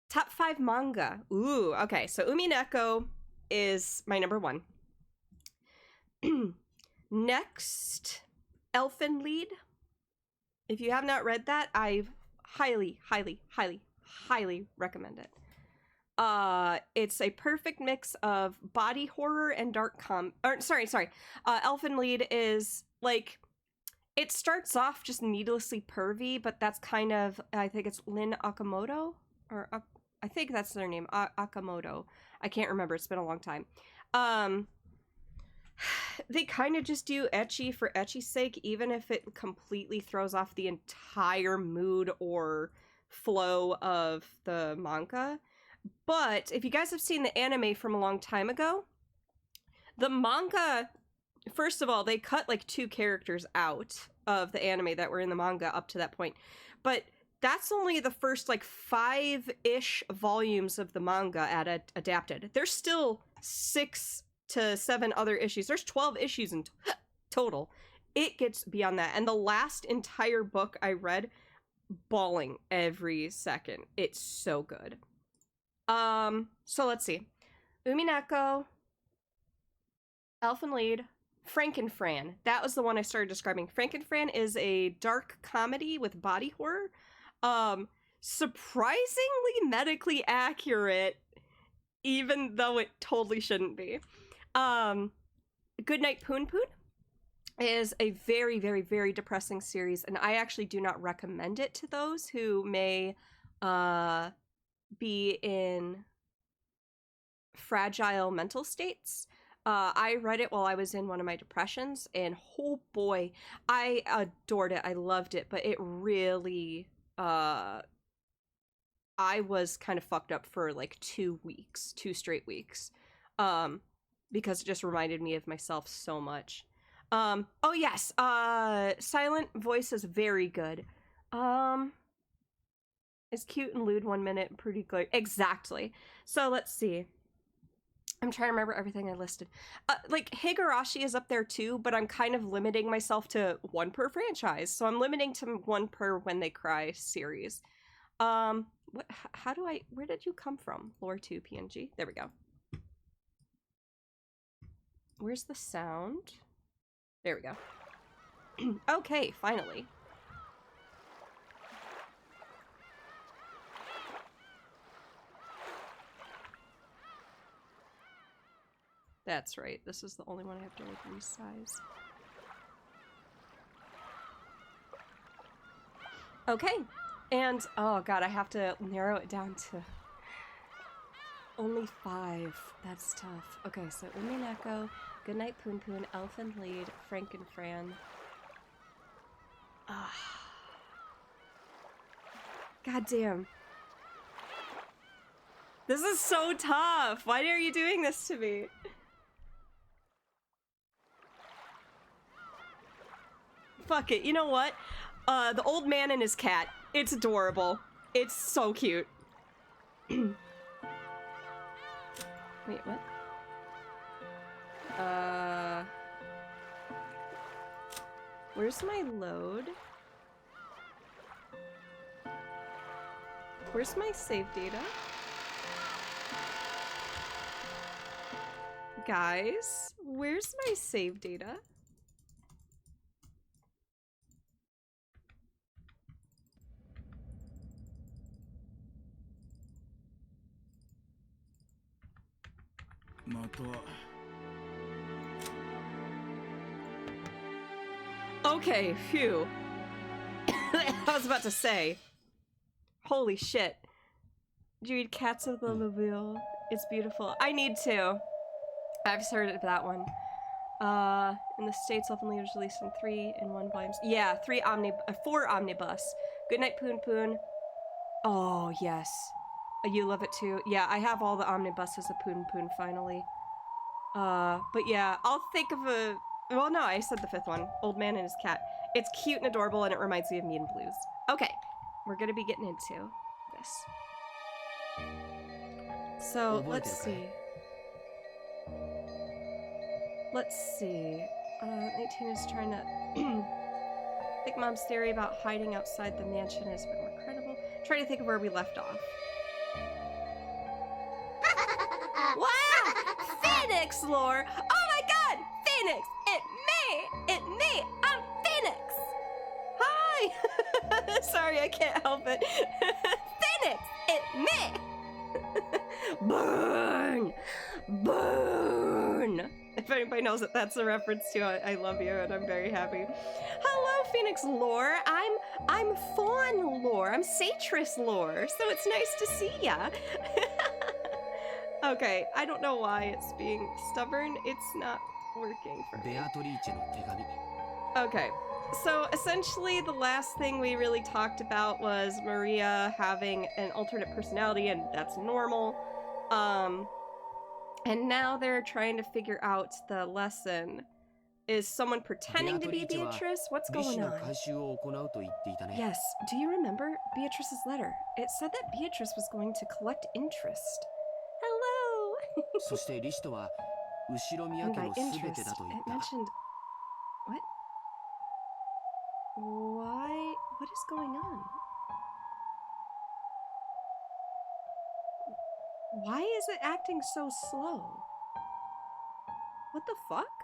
Top 5 manga. Ooh, okay. So Umineko is my number 1. Next, Elfen Lied. If you have not read that, I highly, highly, highly, highly recommend it. It's a perfect mix of body horror and dark Elfen Lied is like, it starts off just needlessly pervy, but that's kind of, I think it's Lin Akamoto, or I think that's their name, Akamoto. I can't remember, it's been a long time. They kind of just do ecchi for ecchi's sake, even if it completely throws off the entire mood or flow of the manga. But if you guys have seen the anime from a long time ago, the manga, first of all, they cut like 2 characters out of the anime that were in the manga up to that point. But that's only the first like 5-ish volumes of the manga adapted. There's still 6 to 7 other issues. There's 12 issues in total. It gets beyond that. And the last entire book I read, bawling every second. It's so good. So let's see. Umineko, Elfen Lied, Frankenfran. That was the one I started describing. Frankenfran is a dark comedy with body horror. Surprisingly medically accurate, even though it totally shouldn't be. Goodnight Poon Poon is a very, very, very depressing series, and I actually do not recommend it to those who may be in fragile mental states. I read it while I was in one of my depressions, and oh boy, I adored it. I loved it, but it really, I was kind of fucked up for like 2 straight weeks. Because it just reminded me of myself so much. Oh yes, Silent Voice is very good. It's cute and lewd 1 minute, pretty good. Exactly. So let's see. I'm trying to remember everything I listed. Like, Higurashi is up there too, but I'm kind of limiting myself to 1 per franchise. So I'm limiting to 1 per When They Cry series. Where did you come from? Lore 2 PNG. There we go. Where's the sound? There we go. Okay, finally. That's right. This is the only one I have to like resize. Okay. And, oh god, I have to narrow it down to only 5. That's tough. Okay, so Umineko, Goodnight Poon Poon, Elfen Lied, Frankenfran. God damn. This is so tough. Why are you doing this to me? Fuck it. You know what? The old man and his cat. It's adorable. It's so cute. Wait, what? Where's my load? Where's my save data? Guys, where's my save data? Okay, phew. I was about to say. Holy shit. Did you read Cats of the Laville? It's beautiful. I need to. I've started that one. In the States, Elfen Lied was released in 3 and 1 volumes. Yeah, 4 omnibus. Goodnight Poon Poon. Oh, yes. You love it too. Yeah, I have all the omnibuses of Poon Poon finally. But yeah, I'll think of a... Well, no, I said the 5th one. Old Man and His Cat. It's cute and adorable, and it reminds me of Mean Blues. Okay, we're gonna be getting into this. So, let's see. Let's see. 19 is trying to... Big Mom's theory about hiding outside the mansion is a bit more credible. Try to think of where we left off. Phoenix lore. Oh my god, Phoenix! It me! I'm Phoenix! Hi! Sorry, I can't help it. Phoenix! It me! Burn! Burn! If anybody knows that that's a reference to, I love you and I'm very happy. Hello, Phoenix lore. I'm Fawn lore. I'm Satris lore. So it's nice to see ya. Okay, I don't know why it's being stubborn. It's not working for me. Okay, so essentially the last thing we really talked about was Maria having an alternate personality, and that's normal. And now they're trying to figure out the lesson. Is someone pretending to be Beatrice? What's going on? Yes, do you remember Beatrice's letter? It said that Beatrice was going to collect interest. Hello! And by interest, it mentioned... What? Why? What is going on? Why is it acting so slow? What the fuck?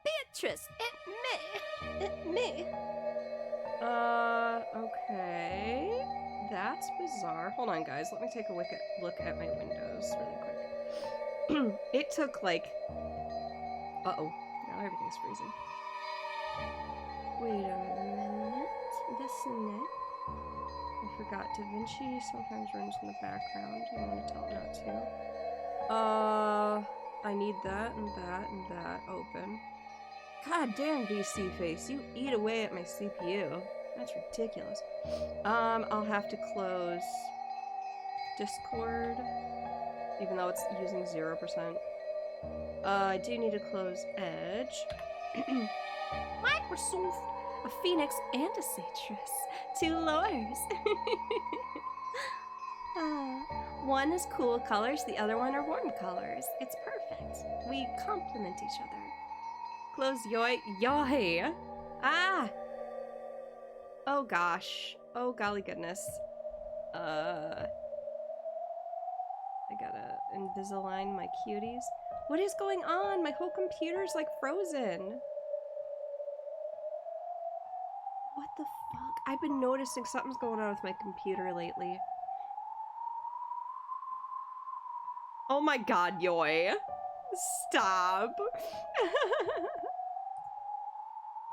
Beatrice, it me. Okay. That's bizarre. Hold on, guys. Let me take a look at my windows really quick. It took like... Uh-oh. Now everything's freezing. Wait a minute. Listen. I forgot. Da Vinci sometimes runs in the background. I want to tell it not to. I need that and that and that open. God damn, VC face, you eat away at my CPU. That's ridiculous. I'll have to close Discord, even though it's using 0%. I do need to close Edge. Microsoft, a Phoenix and a Satris. 2 lores. One is cool colors, the other one are warm colors. It's perfect. We complement each other. Close yoy. Ah! Oh gosh. Oh golly goodness. I gotta Invisalign my cuties. What is going on? My whole computer's like frozen. What the fuck? I've been noticing something's going on with my computer lately. Oh my god, yoy. Stop.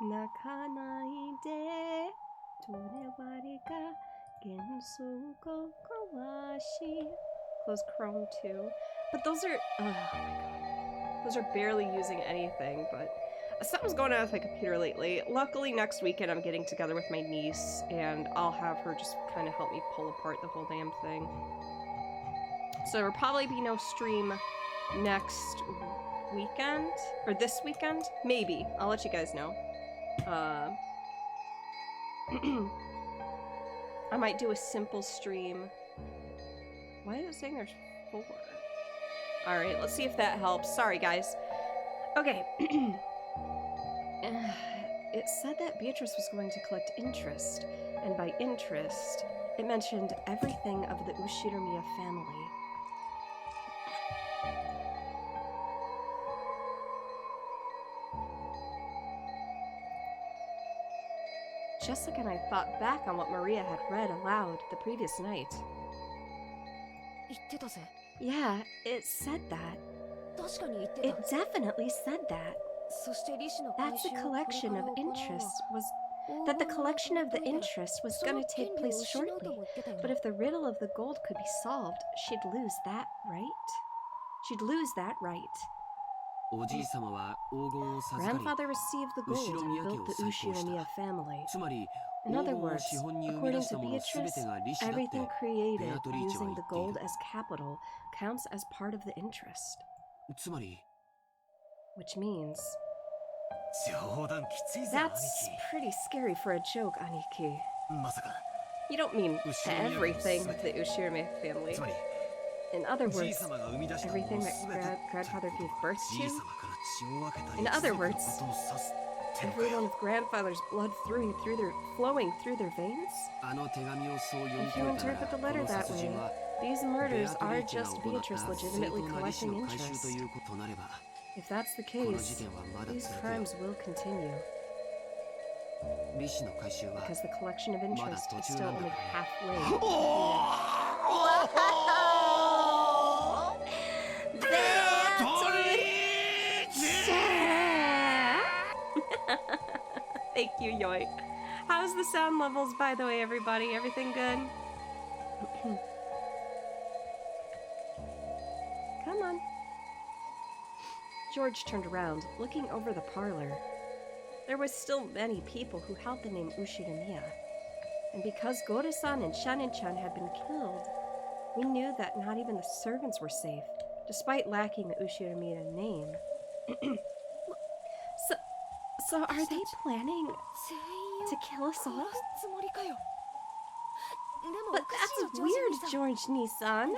Nakanaide torewari ga gensu go kawashi. Close Chrome too. But those are, oh my god. Those are barely using anything, but something's going on with my computer lately. Luckily, next weekend I'm getting together with my niece, and I'll have her just kind of help me pull apart the whole damn thing. So there'll probably be no stream next weekend, or this weekend? Maybe. I'll let you guys know. I might do a simple stream. Why is it saying there's 4? Alright, let's see if that helps. Sorry, guys. Okay. It said that Beatrice was going to collect interest, and by interest, it mentioned everything of the Ushiromiya family. Jessica and I thought back on what Maria had read aloud the previous night. Yeah, it said that. It definitely said that. That's the collection of interest was... That the collection of the interest was gonna take place shortly. But if the riddle of the gold could be solved, she'd lose that, right? She'd lose that right. Grandfather received the gold and built the Ushiromiya family. In other words, according to Beatrice, everything created using the gold as capital counts as part of the interest. Which means... That's pretty scary for a joke, Aniki. You don't mean everything with the Ushiromiya family. In other words, everything that grandfather gave birth to? In other words, everyone of grandfather's blood flowing through their veins? If you interpret the letter that way, These murders are just Beatrice legitimately collecting interest. If that's the case, these crimes will continue. Because the collection of interest is still only halfway. Thank you, Yoi. How's the sound levels, by the way, everybody? Everything good? Come on. George turned around, looking over the parlor. There were still many people who held the name Ushinomiya. And because Goro-san and Shanin-chan had been killed, we knew that not even the servants were safe, despite lacking the Ushinomiya name. So are they planning to kill us all? But that's weird, George-ni-san.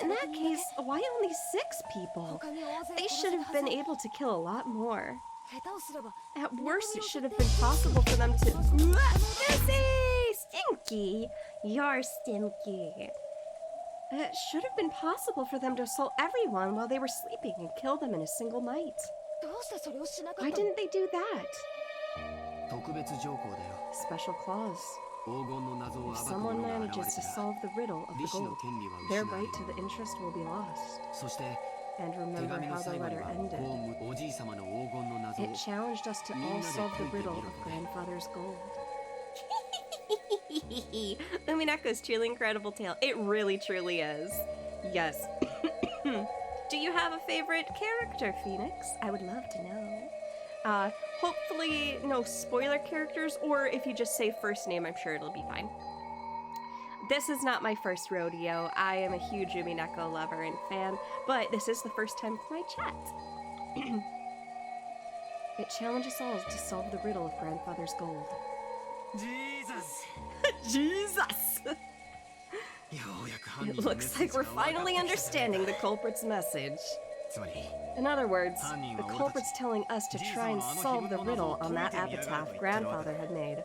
In that case, why only 6 people? They should have been able to kill a lot more. At worst, it should have been possible for them to... Missy! Stinky! You're stinky. It should have been possible for them to assault everyone while they were sleeping and kill them in a single night. Why didn't they do that? Special clause. If someone manages to solve the riddle of the gold, their right to the interest will be lost. And remember how the letter ended. It challenged us to all solve the riddle of Grandfather's gold. Umineko's truly incredible tale. It really, truly is. Yes. Do you have a favorite character, Phoenix? I would love to know. Hopefully no spoiler characters, or if you just say first name, I'm sure it'll be fine. This is not my first rodeo. I am a huge Umineko lover and fan, but this is the first time for my chat. It challenges us all to solve the riddle of Grandfather's gold. Jesus! Jesus! It looks like we're finally understanding the culprit's message. In other words, the culprit's telling us to try and solve the riddle on that epitaph Grandfather had made.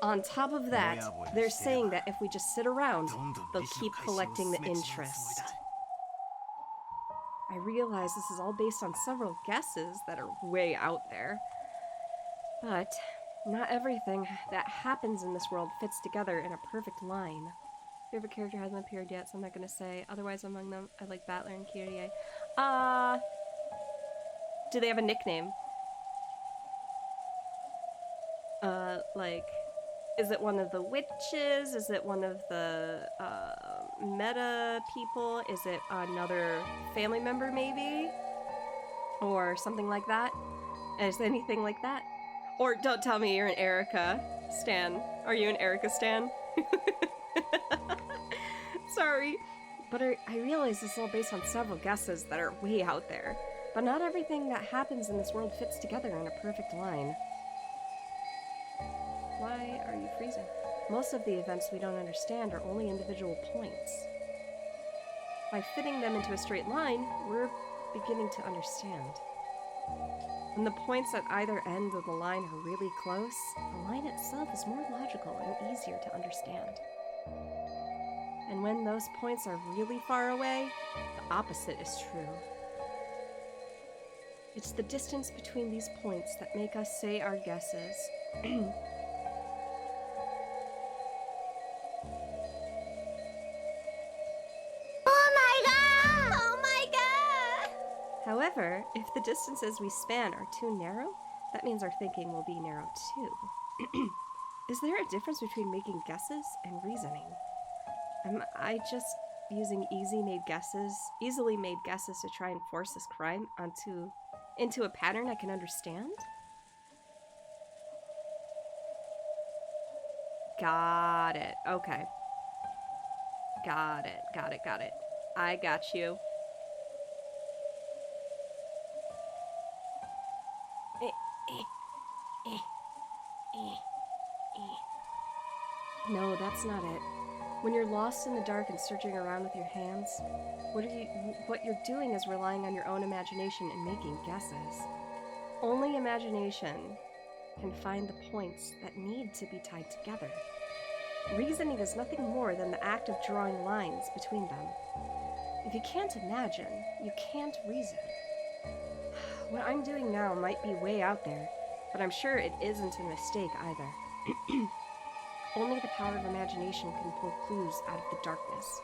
On top of that, they're saying that if we just sit around, they'll keep collecting the interest. I realize this is all based on several guesses that are way out there. But not everything that happens in this world fits together in a perfect line. Favorite character hasn't appeared yet, so I'm not gonna say. Otherwise, among them, I like Battler and Kyrie. Do they have a nickname? Like, is it one of the witches? Is it one of the, meta people? Is it another family member, maybe? Or something like that? Is anything like that? Or don't tell me you're an Erica stan. Are you an Erica stan? Sorry. But I realize this is all based on several guesses that are way out there. But not everything that happens in this world fits together in a perfect line. Why are you freezing? Most of the events we don't understand are only individual points. By fitting them into a straight line, we're beginning to understand. When the points at either end of the line are really close, the line itself is more logical and easier to understand. And when those points are really far away, the opposite is true. It's the distance between these points that make us say our guesses. However, if the distances we span are too narrow, that means our thinking will be narrow too. Is there a difference between making guesses and reasoning? Am I just using easily made guesses to try and force this crime into a pattern I can understand? Got it. Okay. Got it. I got you. No, that's not it. When you're lost in the dark and searching around with your hands, what you're doing is relying on your own imagination and making guesses. Only imagination can find the points that need to be tied together. Reasoning is nothing more than the act of drawing lines between them. If you can't imagine, you can't reason. What I'm doing now might be way out there, but I'm sure it isn't a mistake either. Only the power of imagination can pull clues out of the darkness.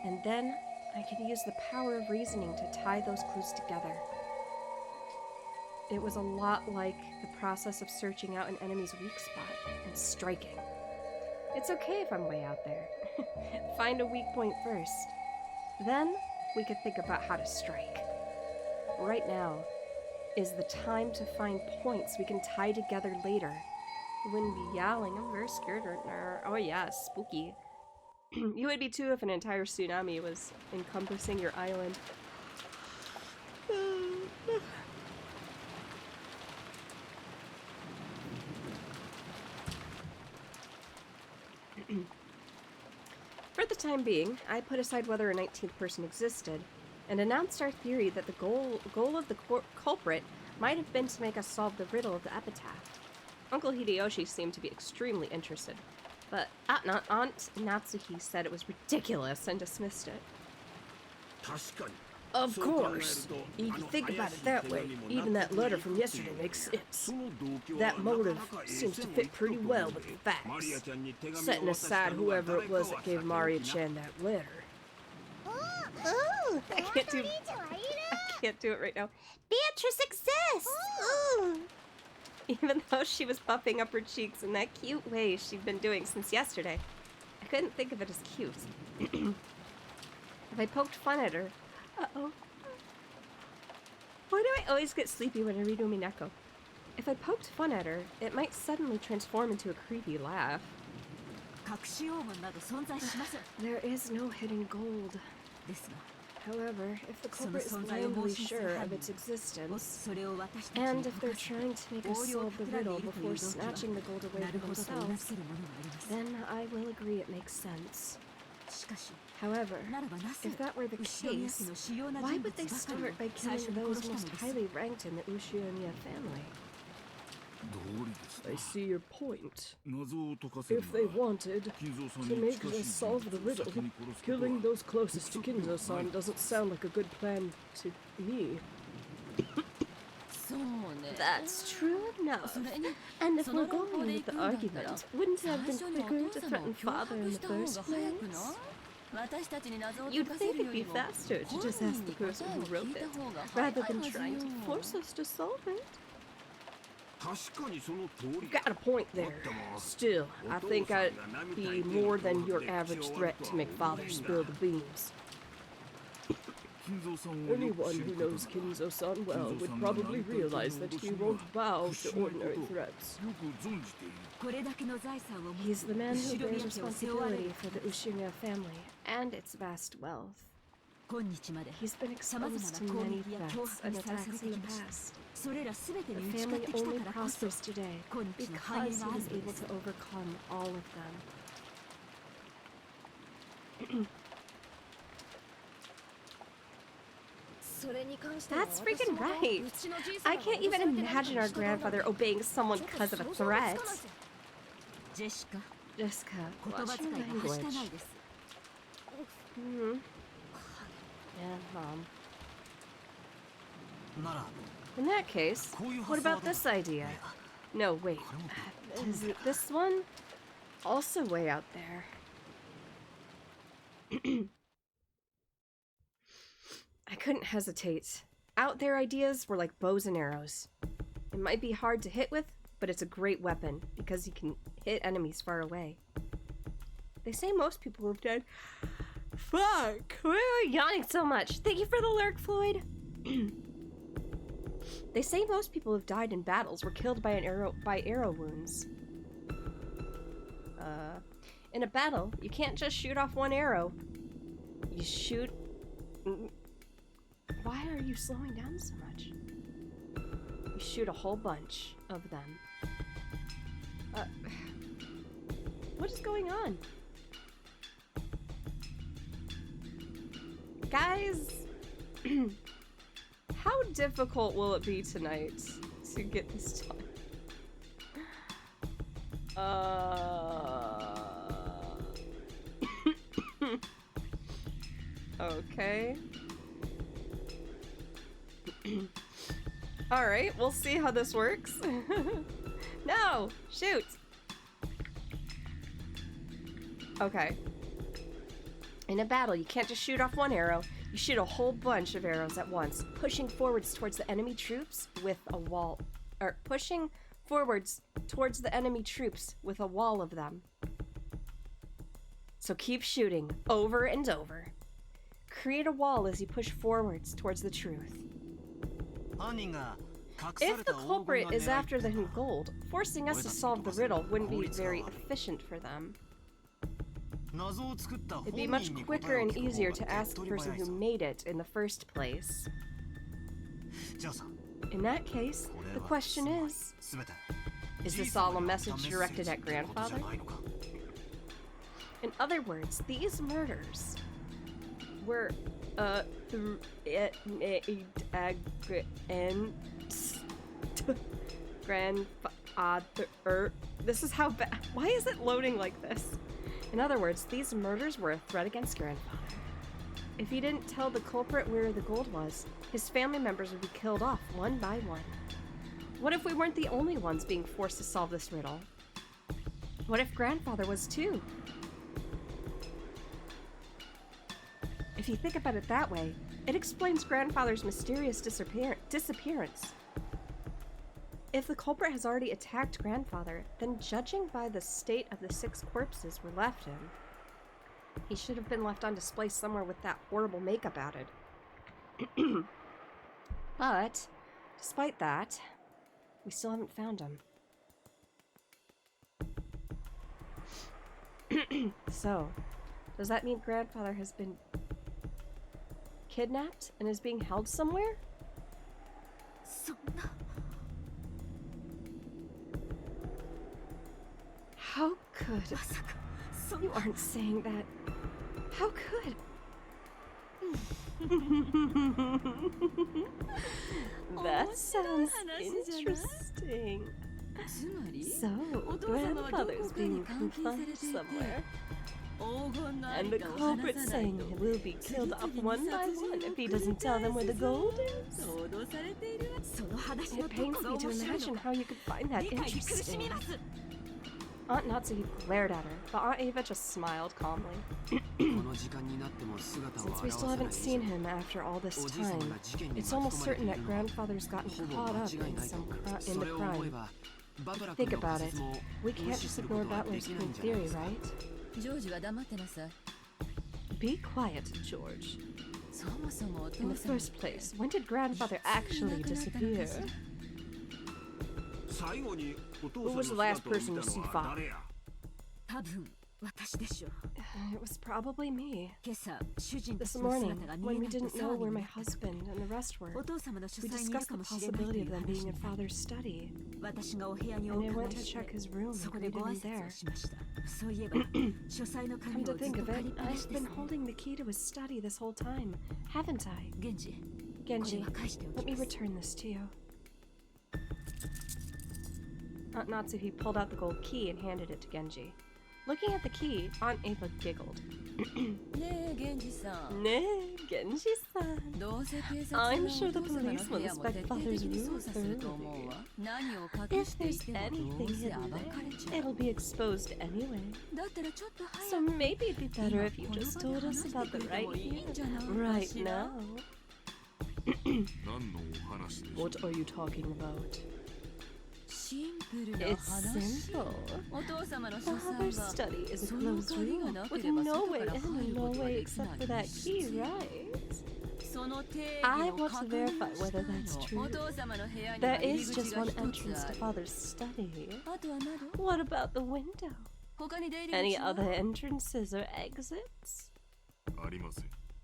And then I can use the power of reasoning to tie those clues together. It was a lot like the process of searching out an enemy's weak spot and striking. It's okay if I'm way out there. Find a weak point first. Then we could think about how to strike. Right now is the time to find points we can tie together later. You wouldn't be yowling, I'm very scared right now. Oh yeah, spooky. You would be too if an entire tsunami was encompassing your island. For the time being, I put aside whether a 19th person existed, and announced our theory that the goal of the culprit might have been to make us solve the riddle of the epitaph. Uncle Hideyoshi seemed to be extremely interested, but Aunt Natsuhi said it was ridiculous and dismissed it. Of course, if you think about it that way, even that letter from yesterday makes sense. That motive seems to fit pretty well with the facts, setting aside whoever it was that gave Maria-chan that letter. I can't do it right now. Beatrice exists! Even though she was puffing up her cheeks in that cute way she'd been doing since yesterday, I couldn't think of it as cute. If I poked fun at her... Uh-oh. Why do I always get sleepy when I read Umineko? If I poked fun at her, it might suddenly transform into a creepy laugh. There is no hidden gold. However, if the culprit is blindly sure of its existence, and if they're trying to make us solve the riddle before snatching the gold away from themselves, then I will agree it makes sense. However, if that were the case, why would they start by killing those most highly ranked in the Ushionya family? I see your point. If they wanted to make us solve the riddle, killing those closest to Kinzo-san doesn't sound like a good plan to me. That's true enough. And if we're going with the argument, wouldn't it have been quicker to threaten father in the first place? You'd think it'd be faster to just ask the person who wrote it, rather than trying to force us to solve it. You've got a point there. Still, I think I'd be more than your average threat to make father spill the beans. Anyone who knows Kinzo-san well would probably realize that he won't bow to ordinary threats. He's the man who bears responsibility for the Ushionya family and its vast wealth. He's been exposed to many threats and attacks in the past. The family only prospers today because he was able to overcome all of them. That's freaking right! I can't even imagine our grandfather obeying someone because of a threat. Jessica, watch your language. Yeah, Mom. In that case, what about this idea? No, wait. Is it this one? Also way out there. I couldn't hesitate. Out there ideas were like bows and arrows. It might be hard to hit with, but it's a great weapon because you can hit enemies far away. They say most people have died. Fuck! Why am I yawning so much? Thank you for the lurk, Floyd. They say most people who've died in battles were killed by arrow wounds. In a battle, you can't just shoot off one arrow. You shoot... Why are you slowing down so much? You shoot a whole bunch of them. What is going on? Guys, how difficult will it be tonight to get this done? Okay. Alright, we'll see how this works. No! Shoot! Okay. In a battle, you can't just shoot off one arrow. You shoot a whole bunch of arrows at once, pushing forwards towards the enemy troops with a wall. Or pushing forwards towards the enemy troops with a wall of them. So keep shooting over and over. Create a wall as you push forwards towards the truth. If the culprit is after the gold, forcing us to solve the riddle wouldn't be very efficient for them. It'd be much quicker and easier to ask the person who made it in the first place. In that case, the question is this all a message directed at grandfather? In other words, these murders were, grandfather. This is how bad. Why is it loading like this? In other words, these murders were a threat against grandfather. If he didn't tell the culprit where the gold was, his family members would be killed off one by one. What if we weren't the only ones being forced to solve this riddle? What if grandfather was too? If you think about it that way, it explains grandfather's mysterious disappearance. If the culprit has already attacked grandfather, then judging by the state of the 6 corpses we left him, he should have been left on display somewhere with that horrible makeup added. But, despite that, we still haven't found him. So, does that mean grandfather has been kidnapped and is being held somewhere? How could? You aren't saying that. How could? That sounds interesting. So, grandfather's being confined somewhere. And the culprit's saying he will be killed off one by one if he doesn't tell them where the gold is. It pains me to imagine how you could find that interesting. Aunt Natsuki glared at her, but Aunt Ava just smiled calmly. Since we still haven't seen him after all this time, it's almost certain that grandfather's gotten caught up in the crime. Think about it. We can't just ignore Butler's clean theory, right? Be quiet, George. In the first place, when did grandfather actually disappear? Who was the last person to see father? It was probably me. This morning, when we didn't know where my husband and the rest were, we discussed the possibility of them being in father's study. And I went to check his room and we didn't there. Come to think of it, I've been holding the key to his study this whole time, haven't I? Genji, let me return this to you. Aunt Natsuki pulled out the gold key and handed it to Genji. Looking at the key, Aunt Ava giggled. Nee, Genji-san. I'm sure the police will inspect father's room thoroughly. If there's anything hidden there, it'll be exposed anyway. So maybe it'd be better if you just told us about the right here, right now. What are you talking about? It's simple. Father's study is a closed room with no way in and no way except for that key, right? I want to verify whether that's true. There is just one entrance to father's study. What about the window? Any other entrances or exits?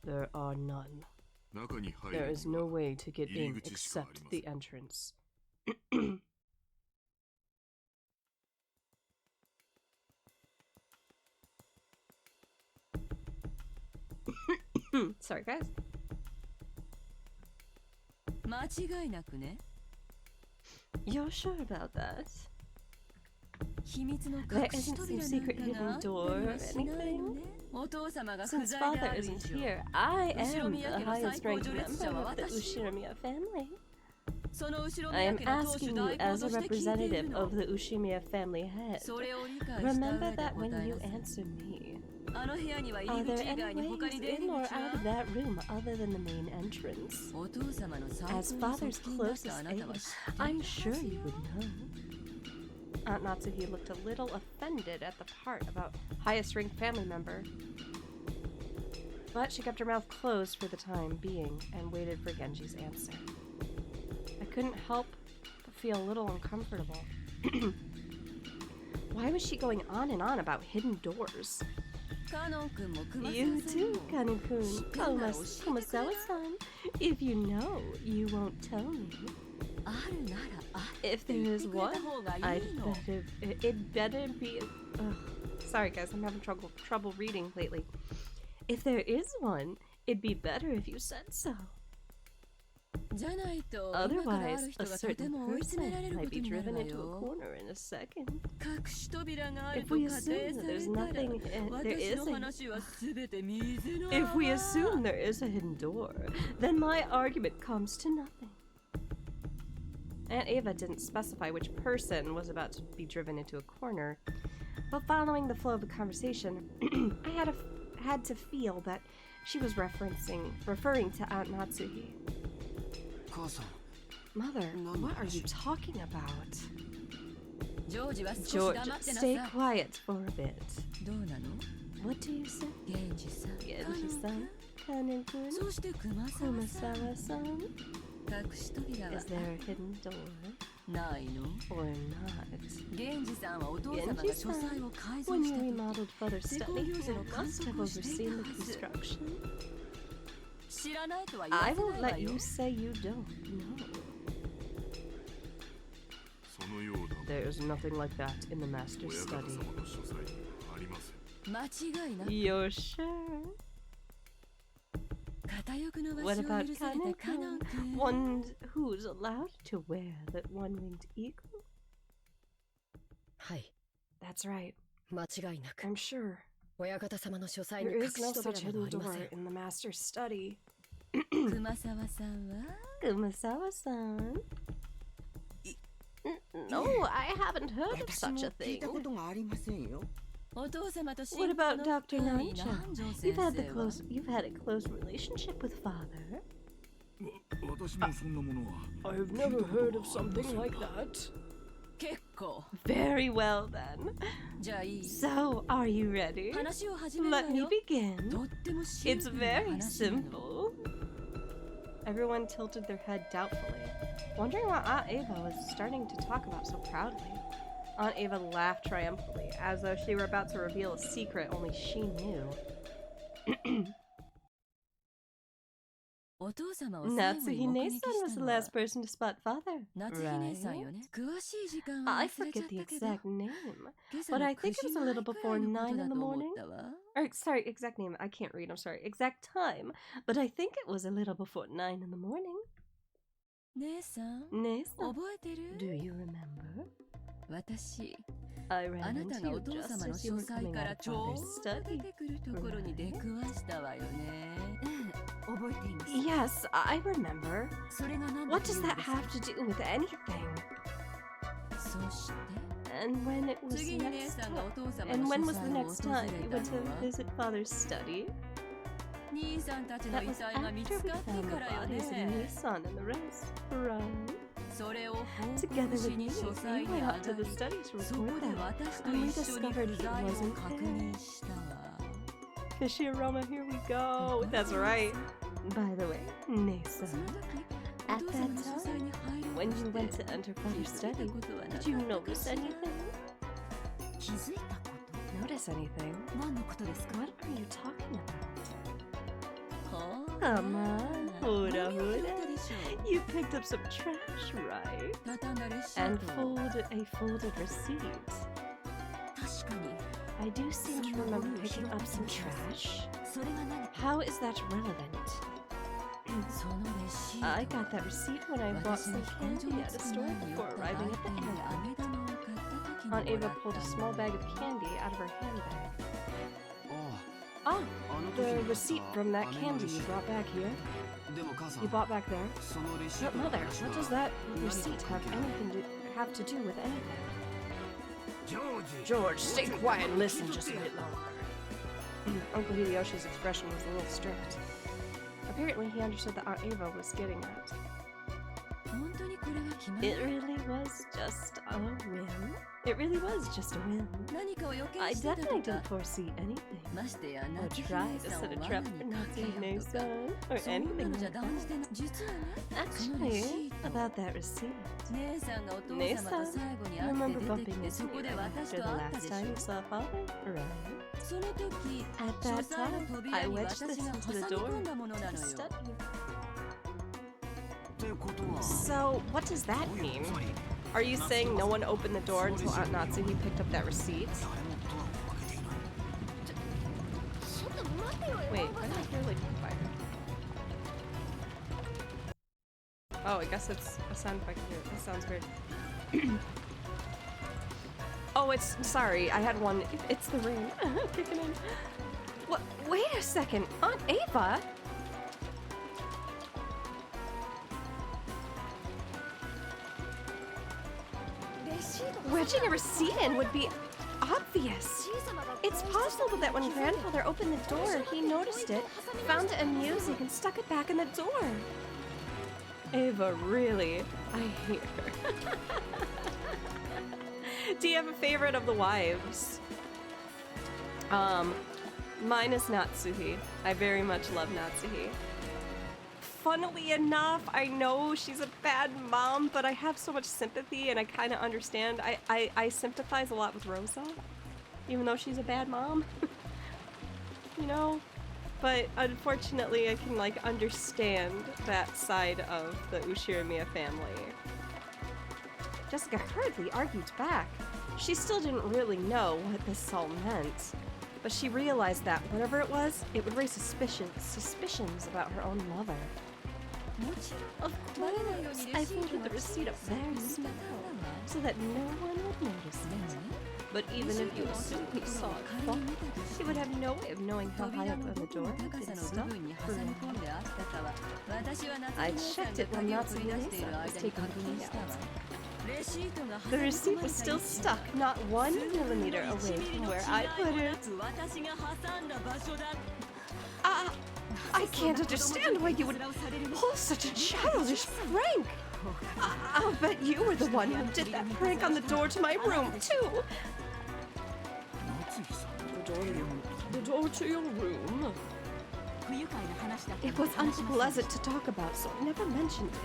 There are none. There is no way to get in except the entrance. Sorry, guys. You're sure about that? There isn't some secret hidden door or anything? Since father isn't here, I am the highest ranked member of the Ushiramiya family. I am asking you as a representative of the Ushiramiya family head. Remember that when you answer me. Are there any ways in or out of that room other than the main entrance? As father's closest aide, I'm sure you would know. Aunt Natsuhi looked a little offended at the part about highest ranked family member. But she kept her mouth closed for the time being and waited for Genji's answer. I couldn't help but feel a little uncomfortable. Why was she going on and on about hidden doors? You too, Kanon-kun, Kumasawa-san. If you know, you won't tell me. If there is one, it'd better be... Sorry guys, I'm having trouble reading lately. If there is one, it'd be better if you said so. Otherwise, a certain person might be driven into a corner in a second. If we assume that there's nothing, if we assume there is a hidden door, then my argument comes to nothing. Aunt Ava didn't specify which person was about to be driven into a corner, but following the flow of the conversation, I had to feel that she was referring to Aunt Natsuhi. Mother, what are you talking about? George, stay quiet for a bit. What do you say? Genji-san, Kanon-kun, Kumasawa-san. Is there a hidden door? Or not? Genji-san, when you remodeled Father's study, you must have overseen the construction. I won't let you say you don't know. There's nothing like that in the master's study. You're sure? What about Kanon-kun? One who's allowed to wear that one-winged eagle? That's right. I'm sure. There is no such hidden door in the master's study. Kumasawa-san? No, I haven't heard of such a thing. What about Dr. Nanjo? You've had a close relationship with father. I've never heard of something like that. Very well then. So, are you ready? Let me begin. It's very simple. Everyone tilted their head doubtfully, wondering what Aunt Ava was starting to talk about so proudly. Aunt Ava laughed triumphantly, as though she were about to reveal a secret only she knew. Natsuhi-ne-san was the last person to spot father, right? I forget the exact name, but I think it was a little before 9 in the morning. Or, sorry, exact name, I can't read, I'm sorry. Exact time, but I think it was a little before 9 in the morning. Ne-san, do you remember? I ran into you just as you were coming out of father's study. Yes, I remember. What does that have to do with anything? And when was the next time you went to visit father's study? That was after we found the bodies of Nissan and the rest, right? Together with me, we went out to the study to report them, and we discovered he wasn't there. Fishy aroma, here we go. That's right. By the way, Nesa, at that time, when you went to enter father's study, did you notice anything? Notice anything? What are you talking about? Come on, Hura Hura. You picked up some trash, right? And folded receipt. I do seem to remember picking up some trash. How is that relevant? I got that receipt when I bought some candy at a store before arriving at the airport. Aunt Ava pulled a small bag of candy out of her handbag. Ah, the receipt from that candy you brought back here. You bought back there? But Mother, what does that receipt have to do with anything? George, stay quiet and listen just a bit longer. Uncle Hideyoshi's expression was a little strict. Apparently he understood that Aunt Ava was getting at. It really was just a whim. It really was just a whim. I definitely didn't foresee anything. Or try to set a trap for Natsume-san, or anything like that. Actually, about that receipt. Ne-san, you remember bumping into me after the last time you saw Father, right? At that time, I wedged this into the door to stun you. So, what does that mean? Are you saying no one opened the door until Aunt Natsuhi picked up that receipt? Wait, why did I hear like fire? Oh, I guess it's a sound effect here. That sounds weird. Oh, it's... sorry, I had one. It's the rain. Kicking in. What? Wait a second. Aunt Ava? Wedging a receipt in would be obvious. It's possible that when Grandfather opened the door, he noticed it, found it amusing, and stuck it back in the door. Ava, really? I hate her. Do you have a favorite of the wives? Mine is Natsuhi. I very much love Natsuhi. Funnily enough, I know she's a bad mom, but I have so much sympathy and I kind of understand. I sympathize a lot with Rosa, even though she's a bad mom. You know? But unfortunately, I can, like, understand that side of the Ushiramiya family. Jessica hurriedly argued back. She still didn't really know what this all meant. But she realized that, whatever it was, it would raise suspicions about her own mother. Of course, I folded the receipt up very small, so that no one would notice it. But even if you assumed he saw it fall, he would have no way of knowing how high up on the door it had been stuck. I checked it when Natsume-san was taking the key out. The receipt was still stuck, not 1 millimeter away from where I put it. I can't understand why you would pull such a childish prank. I'll bet you were the one who did that prank on the door to my room, too. The door to your room? It was unpleasant to talk about, so I never mentioned it.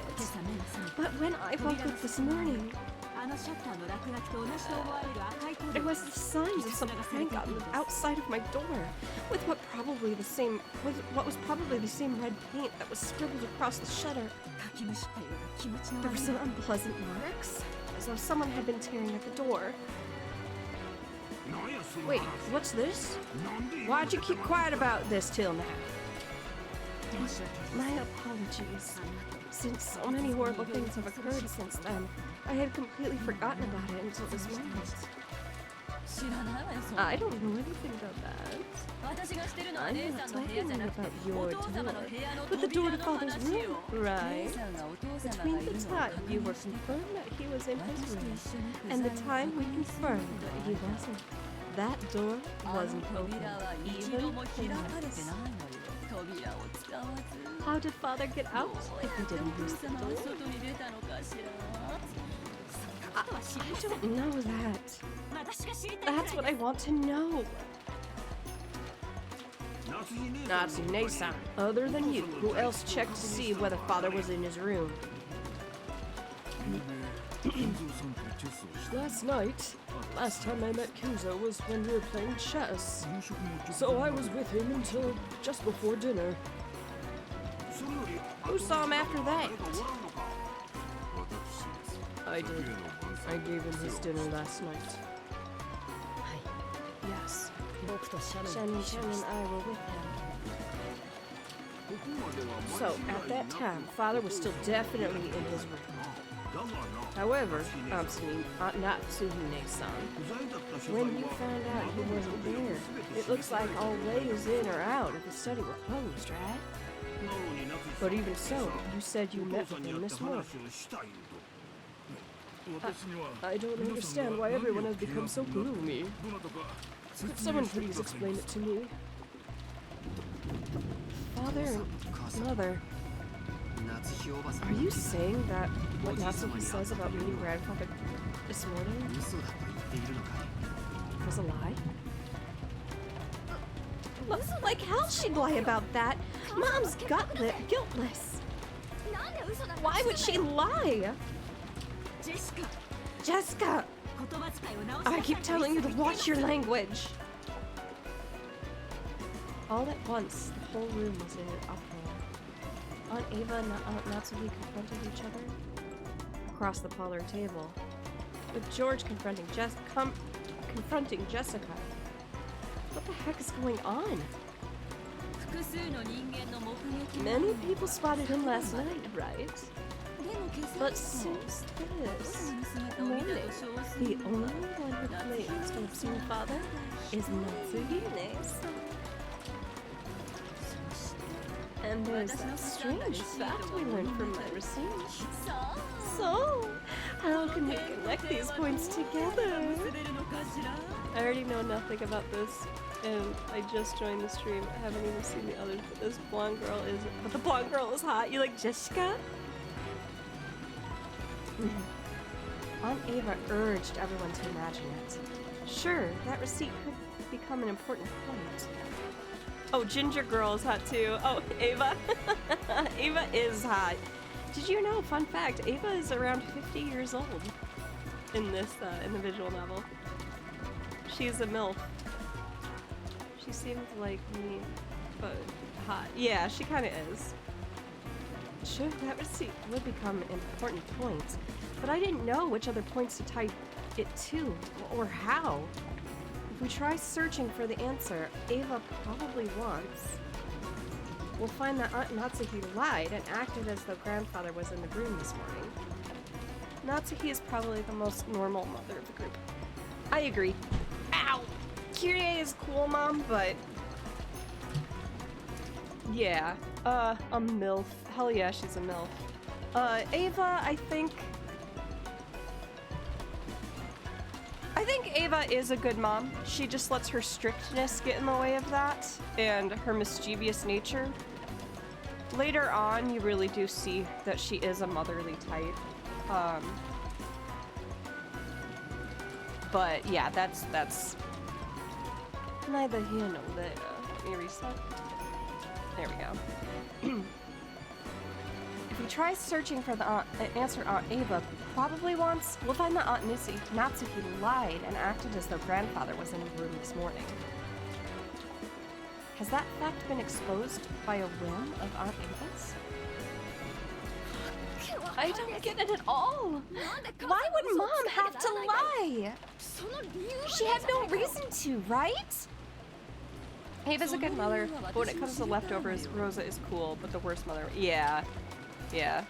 But when I woke up this morning, there was the signs of some prank on the outside of my door, with what was probably the same red paint that was scribbled across the shutter. There were some unpleasant marks, as though someone had been tearing at the door. Wait, what's this? Why'd you keep quiet about this till now? My apologies. Since so many horrible things have occurred since then, I had completely forgotten about it until this moment. I don't know anything about that. I'm not talking about your door, but the door to Father's room, right? Between the time you were confirmed that he was in his room and the time we confirmed that he wasn't, that door wasn't open, even once. How did Father get out if he didn't use the door? I don't know that. That's what I want to know. Natsume-san, other than you, who else checked to see whether Father was in his room? Last night. Last time I met Kenzo was when we were playing chess. So I was with him until just before dinner. Who saw him after that? I did. I gave him his dinner last night. Yes. Shannon and I were with him. So, at that time, Father was still definitely in his room. However, Natsuhine-san, when you found out he wasn't there, it looks like all ways in or out of the study were closed, right? But even so, you said you met with him this morning. I don't understand why everyone has become so gloomy. Could someone please explain it to me? Father and Mother, are you saying that what Natsuki says about meeting grandfather this morning was a lie? Like hell she'd lie about that. Mom's guiltless. Why would she lie? Jessica! I keep telling you to watch your language. All at once, the whole room was in an uproar. Aunt Ava and Aunt Natsuki confronted each other across the parlor table, with George confronting Jessica. What the heck is going on? Many people spotted him last night, right? But since this morning, the only one who claims to have seen Father is Natsuhine-san. And there's that strange fact we learned from my receipt. So, how can we connect these points together? I already know nothing about this, and I just joined the stream. I haven't even seen the others, but this blonde girl is... But the blonde girl is hot. You like Jessica? Aunt Ava urged everyone to imagine it. Sure, that receipt could become an important point. Oh, Ginger Girl is hot too. Oh, Ava. Ava is hot. Did you know, fun fact, Ava is around 50 years old in this, in the visual novel. She's a MILF. She seems like me, but hot. Yeah, she kind of is. Sure, that receipt would become an important point, but I didn't know which other points to tie it to, or how. If we try searching for the answer, Ava probably wants. We'll find that Aunt Natsuki lied and acted as though grandfather was in the room this morning. Natsuki is probably the most normal mother of the group. I agree. Ow! Kyrie is cool, Mom, but... yeah. A MILF. Hell yeah, she's a MILF. Ava, I think Ava is a good mom. She just lets her strictness get in the way of that, and her mischievous nature. Later on, you really do see that she is a motherly type. But yeah, that's neither here nor there. Let me reset. There we go. If we try searching for the answer Aunt Ava probably wants, we'll find that Aunt Natsuki lied and acted as though grandfather was in the room this morning. Has that fact been exposed by a whim of Aunt Ava's? I don't get it at all! Why would Mom have to lie? She had no reason to, right? Ava's a good mother, but when it comes to leftovers, Rosa is cool, but the worst mother. Yeah. Yeah.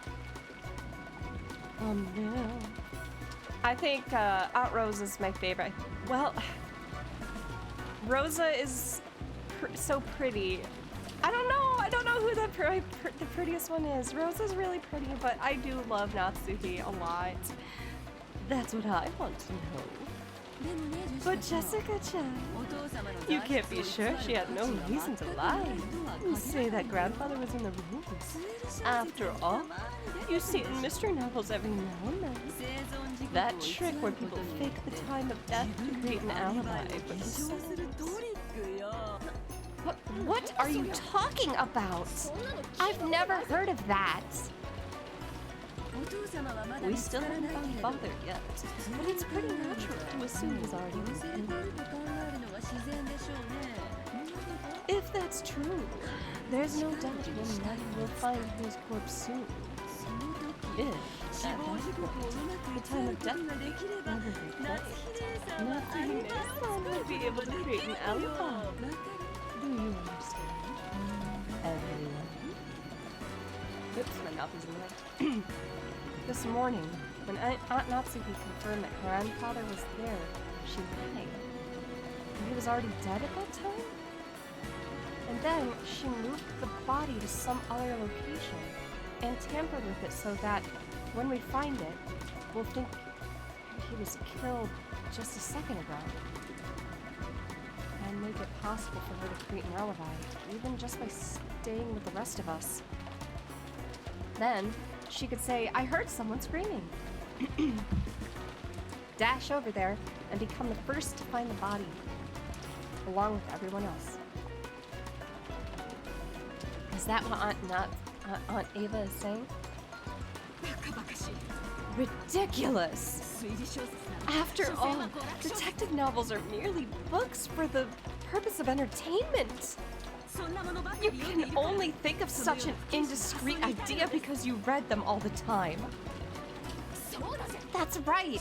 Oh no. I think Aunt Rosa is my favorite. Well, Rosa is so pretty. I don't know who the prettiest one is. Rosa's really pretty, but I do love Natsuki a lot. That's what I want to know. But Jessica-chan, you can't be sure she had no reason to lie. You say that grandfather was in the room. After all, you see it in mystery novels every now and then. That trick where people fake the time of death to create an alibi. What are you talking about? I've never heard of that. We still haven't found Father yet, but it's pretty natural to assume he's already with him. If that's true, there's no doubt we'll find his corpse soon. If, at that point, the time of death will be placed, nothing will be able to create an alibi. Do you understand? Everyone? Oops, my mouth is in the way. This morning, when Aunt Natsuki confirmed that her grandfather was there, she lied. He was already dead at that time? And then she moved the body to some other location and tampered with it so that when we find it, we'll think he was killed just a second ago. And make it possible for her to create an alibi, even just by staying with the rest of us. Then she could say, I heard someone screaming. Dash over there and become the first to find the body, along with everyone else. Is that what Aunt Ava is saying? Ridiculous! After all, detective novels are merely books for the purpose of entertainment. You can only think of such an indiscreet idea because you read them all the time. That's right.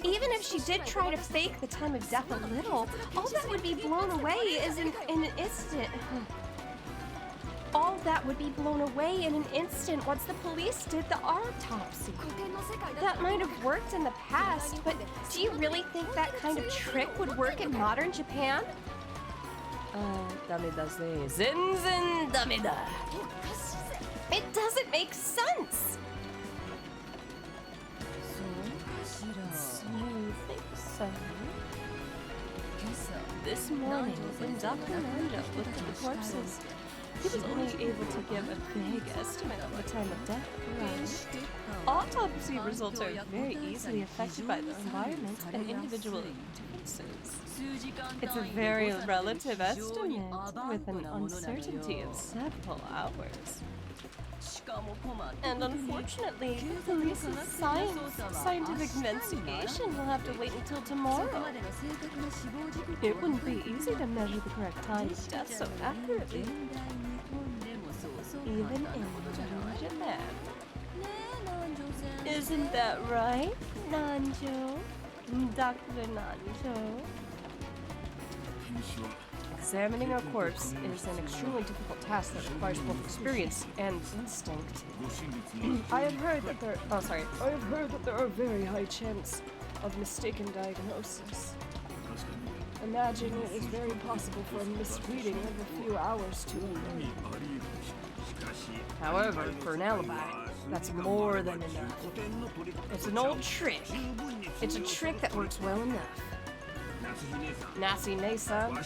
Even if she did try to fake the time of death a little, all that would be blown away is in an instant. All that would be blown away in an instant once the police did the autopsy. That might have worked in the past, but do you really think that kind of trick would work in modern Japan? It doesn't make sense! You think so? This morning, when Dr. Manga looked at the corpses, he was only able to give a vague estimate of the time of death. Autopsy results are very easily affected by the environment and individual differences. It's a very relative estimate with an uncertainty of several hours. And unfortunately, the police's scientific investigation will have to wait until tomorrow. It wouldn't be easy to measure the correct time of death so accurately, even in modern Japan. Isn't that right, Nanjo? Dr. Nanjo? Examining a corpse is an extremely difficult task that requires both experience and instinct. I have heard that there are very high chances of mistaken diagnosis. Imagine it is very possible for a misreading of a few hours to occur. However, for an alibi, that's more than enough. It's an old trick. It's a trick that works well enough. Nasi-ne-san,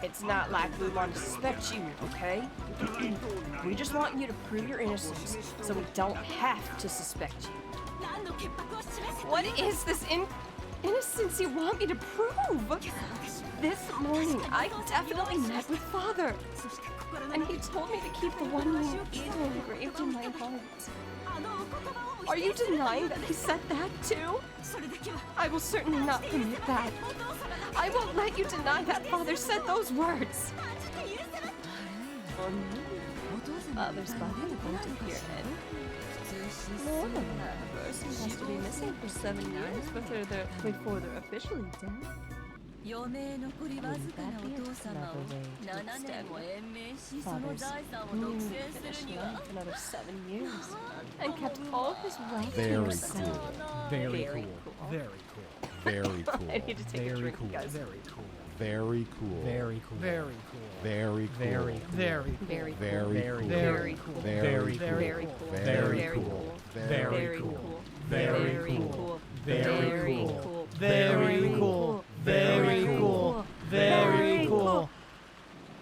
it's not like we want to suspect you, okay? We just want you to prove your innocence, so we don't have to suspect you. What is this innocence you want me to prove? This morning, I definitely met with Father, and he told me to keep the one wing evil engraved in my heart. Are you denying that he said that too? I will certainly not permit that. I won't let you deny that Father said those words. Father's body won't appear then. More than that, a person has to be missing for 7 years before they're officially dead. Wouldn't that be another way to extend Father's finished life another 7 years and kept all his wealth to himself? Very cool. Very cool. Very cool. I need to take a drink, guys. Very cool. Very cool. Very cool. Very cool. Very cool. Very cool. Very cool. Very cool. Very cool. Very Very cool. Very Very cool. cool. Very Very cool. cool. Very Very cool. cool. Very Very cool. cool. Very cool. Very cool. Very cool.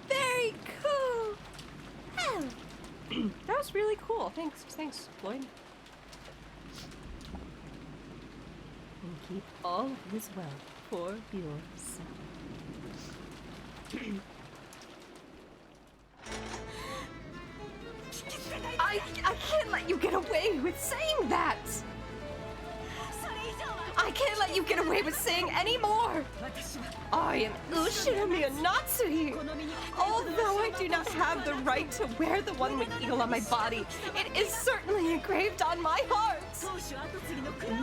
Very cool. Oh. That was really cool. Thanks, Floyd. And keep all this wealth for yourself. I can't let you get away with saying that! I can't let you get away with saying any more! I am Ushinomiya Natsui! Although I do not have the right to wear the one-winged eagle on my body, it is certainly engraved on my heart!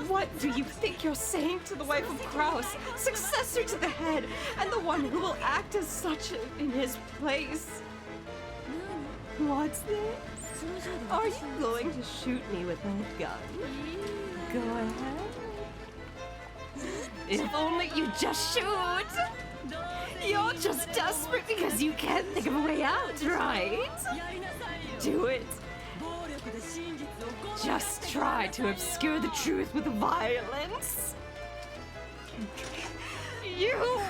What do you think you're saying to the wife of Kraus, successor to the head, and the one who will act as such in his place? What's this? Are you going to shoot me with that gun? Go ahead. If only you just shoot! You're just desperate because you can't think of a way out, right? Do it. Just try to obscure the truth with violence. You!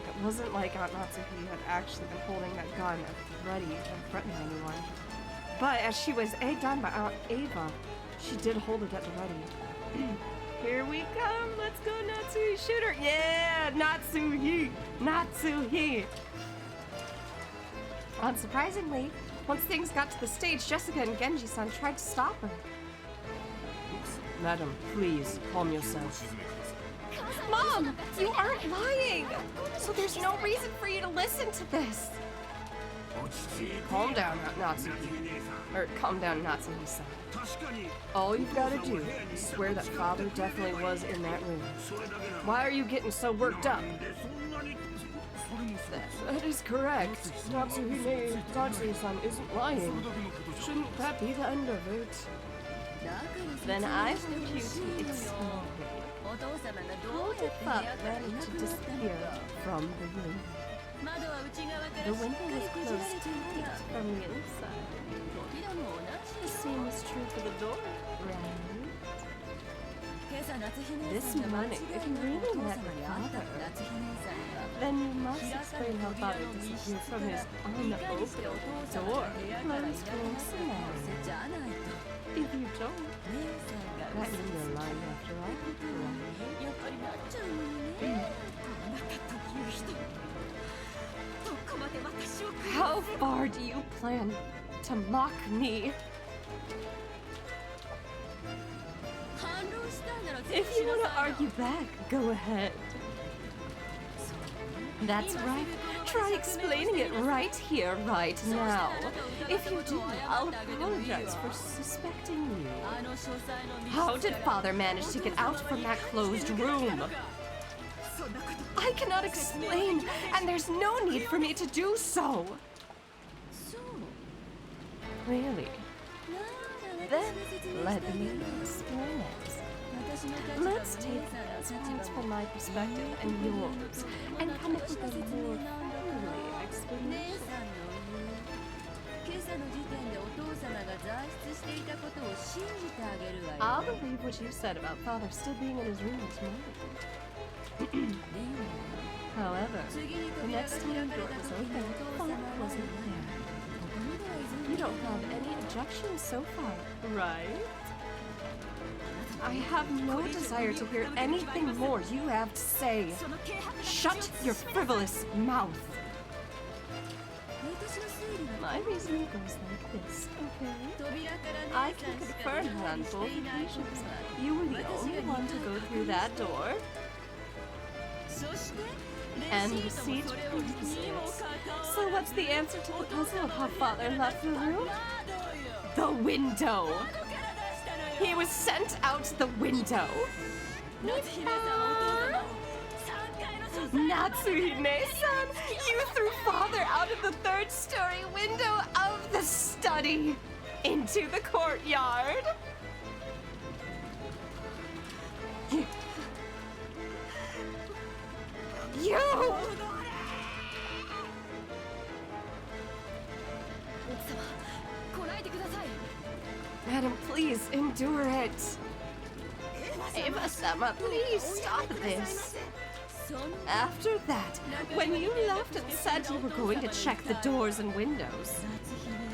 It wasn't like Aunt Natsuki had actually been holding that gun ready to threaten anyone. But as she was egged on by Aunt Ava, she did hold it at the ready. Here we come! Let's go, Natsuhi! Shoot her! Yeah! Natsuhi! Natsuhi! Unsurprisingly, once things got to the stage, Jessica and Genji-san tried to stop her. Madam, please, calm yourself. Mom! You aren't lying! So there's no reason for you to listen to this! Calm down, Natsuki. Or, calm down, Natsuhi-san. All you've got to do is swear that Father definitely was in that room. Why are you getting so worked up? That is correct. Natsuhi-san isn't lying. Shouldn't that be the end of it? Then I want you to explain how did Father manage to disappear from the room? The window was closed tight from the inside. The same is true for the door, right? This morning, if you really met my father, then you must explain how Father disappeared from his unopened door. Closed door scenario. If you don't, that means you're lying after all, right? How far do you plan to mock me? If you want to argue back, go ahead. That's right. Try explaining it right here, right now. If you do, I'll apologize for suspecting you. How did Father manage to get out from that closed room? I cannot explain, and there's no need for me to do so. Really? Then let me explain it. Let's take those points from my perspective and yours, and come up with a more friendly explanation. I'll believe what you said about Father still being in his room this morning. However, the next time the door was open, Father wasn't there. You don't have any objections so far, right? I have no desire to hear anything more you have to say. Shut your frivolous mouth. My reasoning goes like this, okay? I can confirm on both occasions. You were the only one to go through that door. And the seat proves this. So what's the answer to the puzzle of how Father left the room? The window! He was sent out the window! Natsuhime-san! You threw Father out of the third-story window of the study into the courtyard! You! Madam, please endure it. Eva-sama, please stop this. After that, when you left and said you were going to check the doors and windows,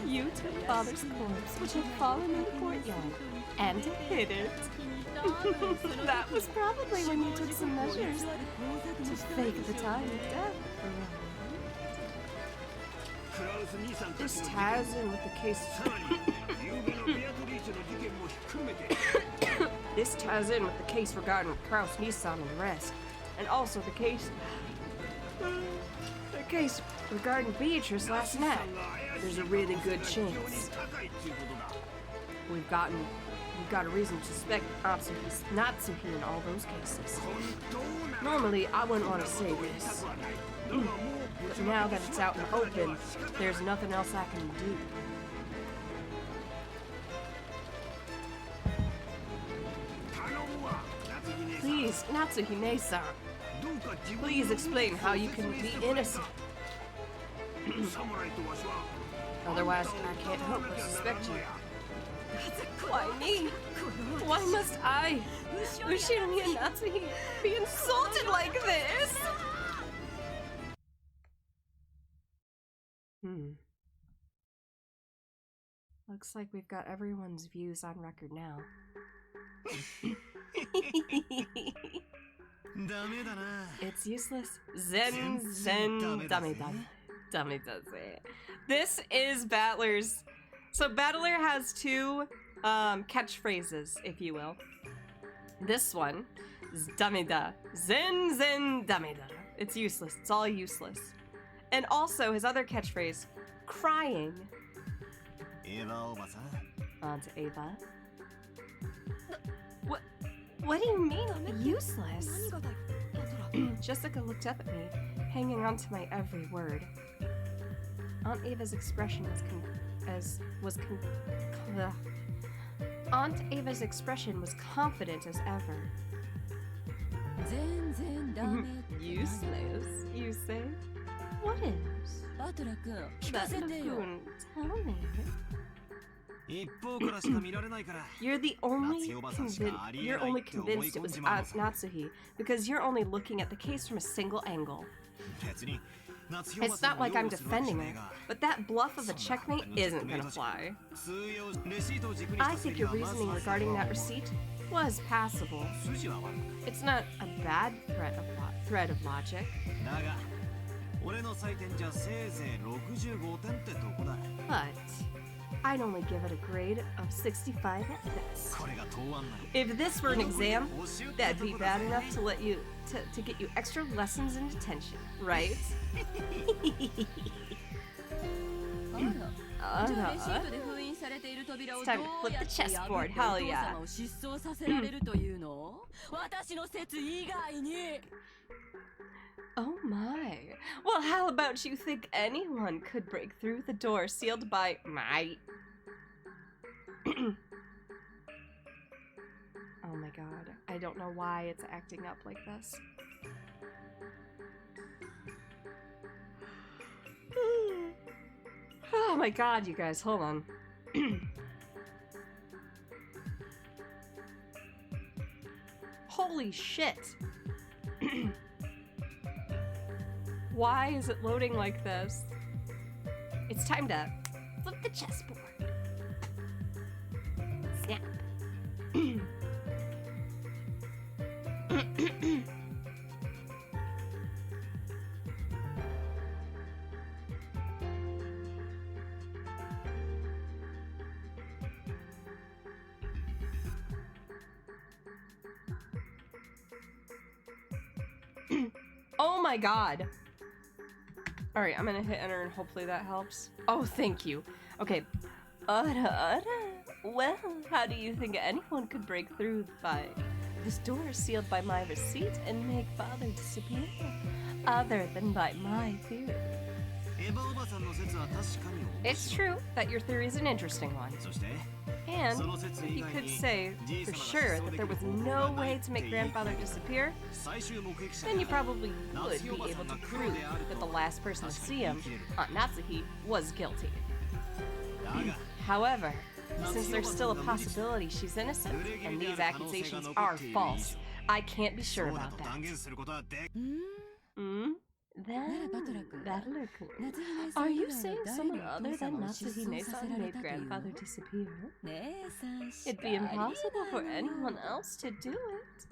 you took Father's corpse, which had fallen in the courtyard, and hid it. That was probably when you took some measures to fake the time of death. This ties in with the case. This ties in with the case regarding Kraus, Nissan, and the rest, and also the case regarding Beatrice last night. There's a really good chance we've got a reason to suspect Natsuhi in all those cases. Normally, I wouldn't want to say this. But now that it's out in the open, there's nothing else I can do. Please, Natsuhime-san. Please explain how you can be innocent. Otherwise, I can't help but suspect you. Why me? Why must I, Ushirumi and Natsuhi, be insulted like this? Looks like we've got everyone's views on record now. It's useless. Zen dame. This is Battler's. So Battler has two catchphrases, if you will. This one is dameda. Zen dameda. It's useless. It's all useless. And also his other catchphrase, crying. On to Ava. What do you mean, useless? Jessica looked up at me, hanging on to my every word. Aunt Ava's expression Aunt Ava's expression was confident as ever. Useless, you say? What is? Battler-kun, tell me. You're only convinced it was Natsuhi because you're only looking at the case from a single angle. It's not like I'm defending her, but that bluff of a checkmate isn't gonna fly. I think your reasoning regarding that receipt was passable. It's not a bad thread of logic. But I'd only give it a grade of 65 at best. If this were an exam, that'd be bad enough to let you to get you extra lessons in detention, right? It's time to flip the chessboard, hell yeah. Oh my. Well, how about you think anyone could break through the door sealed by my... Oh my god. I don't know why it's acting up like this. Oh my god, you guys, hold on. Holy shit. Why is it loading like this? It's time to flip the chessboard. Snap. Oh my god. Alright, I'm gonna hit enter and hopefully that helps. Oh, thank you. Okay. Well, how do you think anyone could break through by this door sealed by my receipt and make father disappear? Other than by my theory. It's true that your theory is an interesting one. And if you could say for sure that there was no way to make grandfather disappear, then you probably would be able to prove that the last person to see him, Aunt Natsuhi, was guilty. However, since there's still a possibility she's innocent and these accusations are false, I can't be sure about that. Then, Battler-kun, are you saying someone other than Natsuhime-san made grandfather disappear? It'd be impossible for anyone else to do it.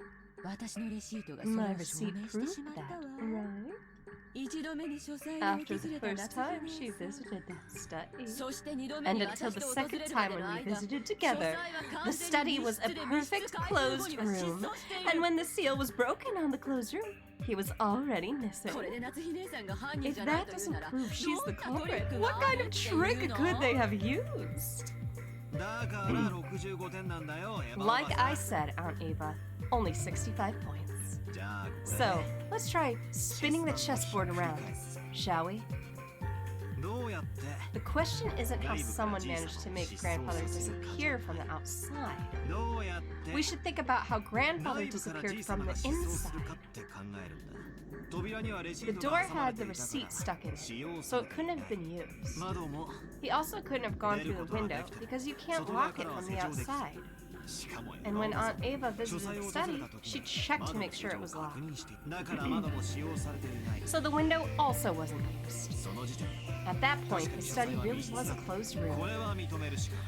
My receipt proved that, right? After the first time she visited that study, and until the second time when we visited together, the study was a perfect closed room, and when the seal was broken on the closed room, he was already missing. If that doesn't prove she's the culprit, what kind of trick could they have used? Like I said, Aunt Ava, only 65 points. So, let's try spinning the chessboard around, shall we? The question isn't how someone managed to make grandfather disappear from the outside. We should think about how grandfather disappeared from the inside. The door had the receipt stuck in it, so it couldn't have been used. He also couldn't have gone through the window because you can't lock it from the outside. And when Aunt Ava visited the study, she checked to make sure it was locked. So the window also wasn't used. At that point, the study really was a closed room.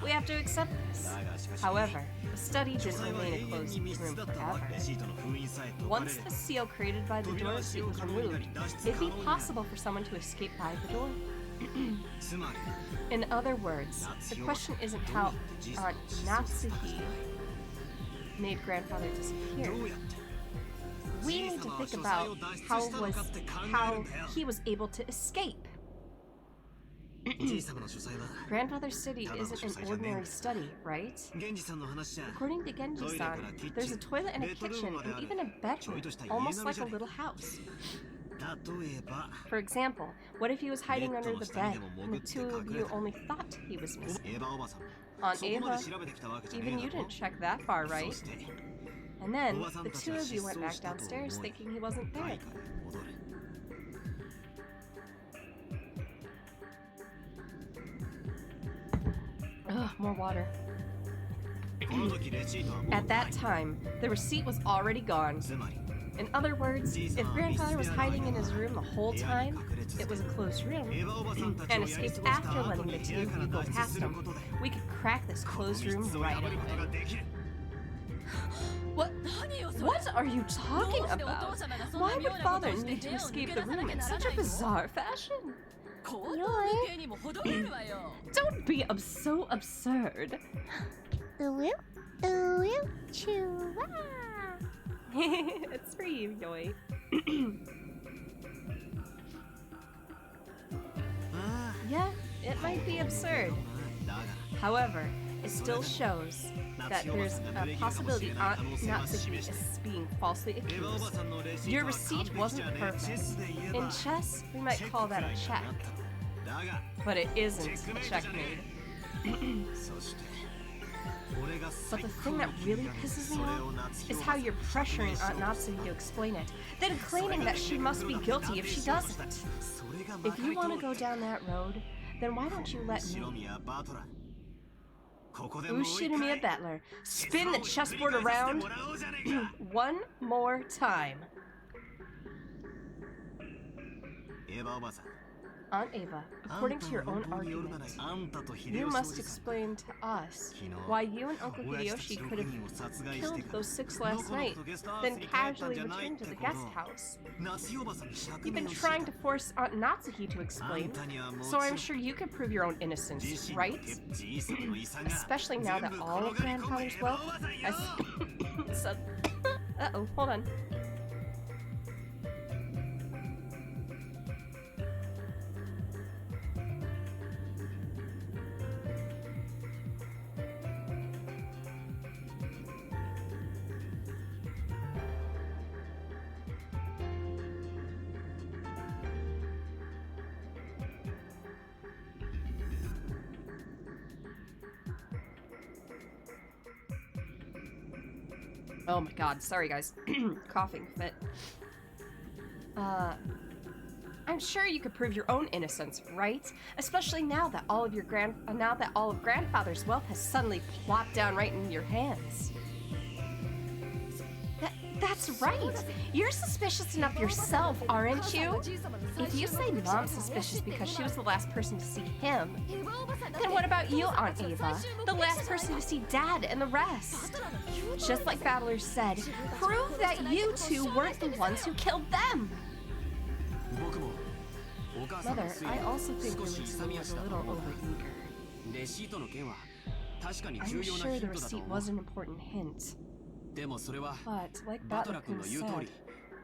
We have to accept this. However, the study didn't remain a closed room forever. Once the seal created by the door receipt was removed, it'd be possible for someone to escape by the door. In other words, the question isn't how Aunt Natsuhi made grandfather disappear. We need to think about how he was able to escape. Grandfather's study isn't an ordinary study, right? According to Genji-san, there's a toilet and a kitchen and even a bedroom, almost like a little house. For example, what if he was hiding under the bed and the two of you only thought he was missing? Aunt Ava, even you didn't check that far, right? And then, the two of you went back downstairs thinking he wasn't there. Ugh, more water. At that time, the receipt was already gone. In other words, if grandfather was hiding in his room the whole time, it was a closed room, and escaped after letting the two of you go past him, we could crack this closed room right open. What are you talking about? Why would father need to escape the room in such a bizarre fashion? Don't be so absurd. It's for you, Yoi. Yeah, it might be absurd. However, it still shows that there's a possibility Aunt Natsuki is being falsely accused. Your receipt wasn't perfect. In chess, we might call that a check. But it isn't a checkmate. But the thing that really pisses me off is how you're pressuring Aunt Natsuki to explain it, then claiming that she must be guilty if she doesn't. If you want to go down that road, then why don't you let me? Ushirimiya Battler, spin the chessboard around one more time. Aunt Ava, according to your own argument, you must explain to us why you and Uncle Hideyoshi could have killed those 6 last night, then casually returned to the guest house. You've been trying to force Aunt Natsuki to explain, so I'm sure you could prove your own innocence, right? Especially now that all of grandfather's wealth has... Uh-oh, hold on. Oh my god, sorry guys. Coughing fit. I'm sure you could prove your own innocence, right? Especially now that all of grandfather's wealth has suddenly plopped down right in your hands. That's right! You're suspicious enough yourself, aren't you? If you say Mom's suspicious because she was the last person to see him, then what about you, Aunt Ava? The last person to see Dad and the rest? Just like Battler said, prove that you two weren't the ones who killed them! Mother, I also think Lisa was a little overeager. I'm sure the receipt was an important hint. But, like Battler-kun said,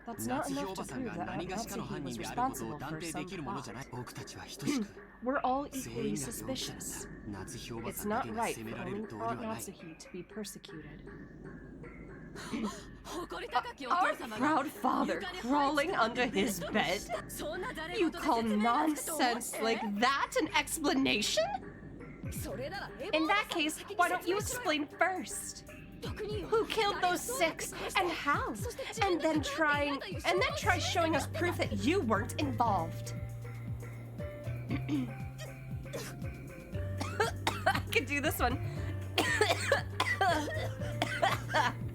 that's not enough to prove that Aunt Natsuki was responsible for some plot. We're all equally suspicious. It's not right for only Aunt Natsuki to be persecuted. Our proud father crawling under his bed? You call nonsense like that an explanation? In that case, why don't you explain first? Who killed those 6 and how? And then try showing us proof that you weren't involved. I could do this one.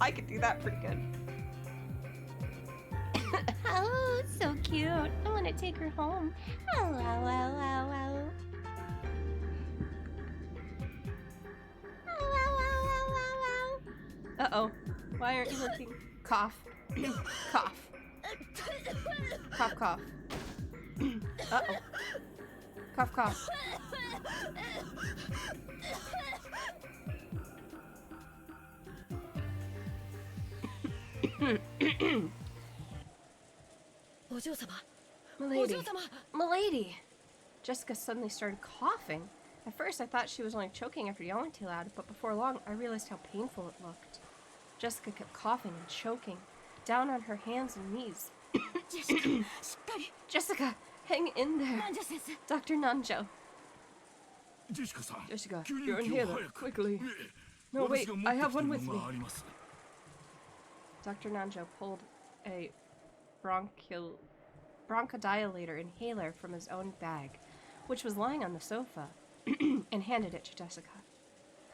I could do that pretty good. Oh, so cute. I want to take her home. Oh, wow, wow, wow, wow. Oh, wow, wow, wow, wow, wow. Uh-oh. Why aren't you looking? Cough. Cough. Cough, cough. Uh-oh. Cough, cough. Milady. Milady! Jessica suddenly started coughing. At first, I thought she was only choking after yelling too loud, but before long, I realized how painful it looked. Jessica kept coughing and choking, down on her hands and knees. Jessica, hang in there. Dr. Nanjo. Jessica, your inhaler, quickly. No, wait, I have one with me. Dr. Nanjo pulled a bronchodilator inhaler from his own bag, which was lying on the sofa, and handed it to Jessica.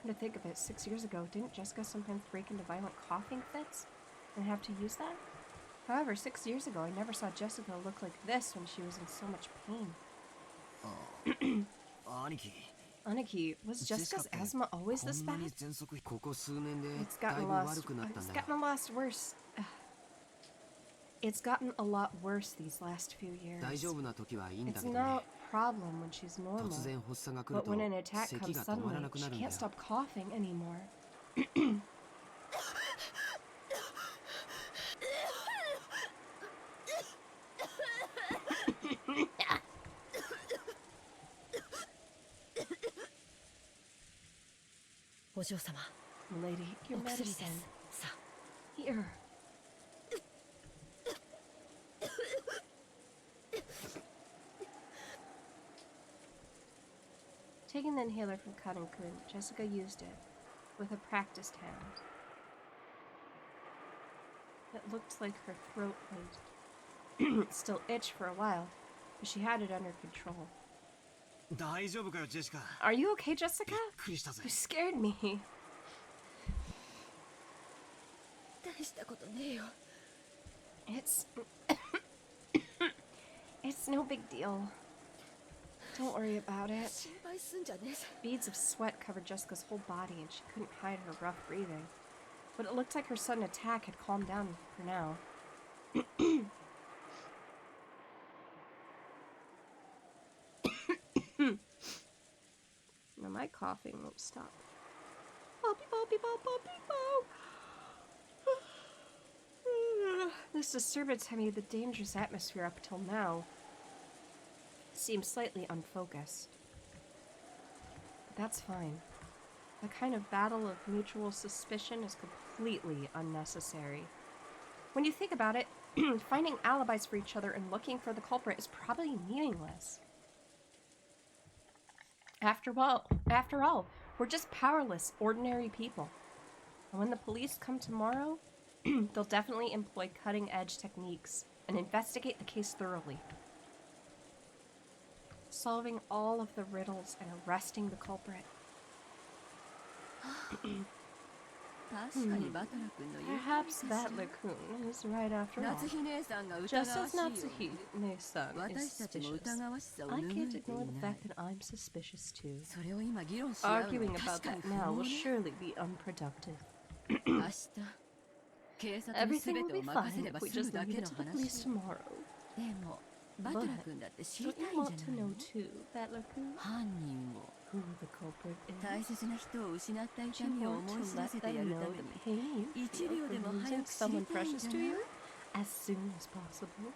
Come to think of it, 6 years ago, didn't Jessica sometimes break into violent coughing fits and have to use that? However, 6 years ago, I never saw Jessica look like this when she was in so much pain. Aniki, was Jessica's asthma always this bad? It's gotten worse. It's gotten a lot worse these last few years. It's no problem when she's normal, but when an attack comes suddenly, she can't stop coughing anymore. Milady, your medicine. Here. Taking the inhaler from Kaden-kun, Jessica used it with a practiced hand. It looked like her throat would still itch for a while, but she had it under control. Are you okay, Jessica? You scared me. It's... It's no big deal. Don't worry about it. Beads of sweat covered Jessica's whole body and she couldn't hide her rough breathing. But it looked like her sudden attack had calmed down for now. Now my coughing won't stop. This disturbance had made the dangerous atmosphere up till now seem slightly unfocused. But that's fine. The kind of battle of mutual suspicion is completely unnecessary. When you think about it, finding alibis for each other and looking for the culprit is probably meaningless. After all, we're just powerless, ordinary people. And when the police come tomorrow, they'll definitely employ cutting-edge techniques and investigate the case thoroughly. Solving all of the riddles and arresting the culprit. Perhaps Battler-kun is right after all. Just as Natsuhine-san is suspicious, I can't ignore the fact that I'm suspicious too. Arguing about that now will surely be unproductive. Everything will be fine if we just leave it to the police tomorrow. But don't you want to know too, Battler-kun? Who the culprit is? Do you want to let them know the pain you feel for losing someone precious to you as soon as possible?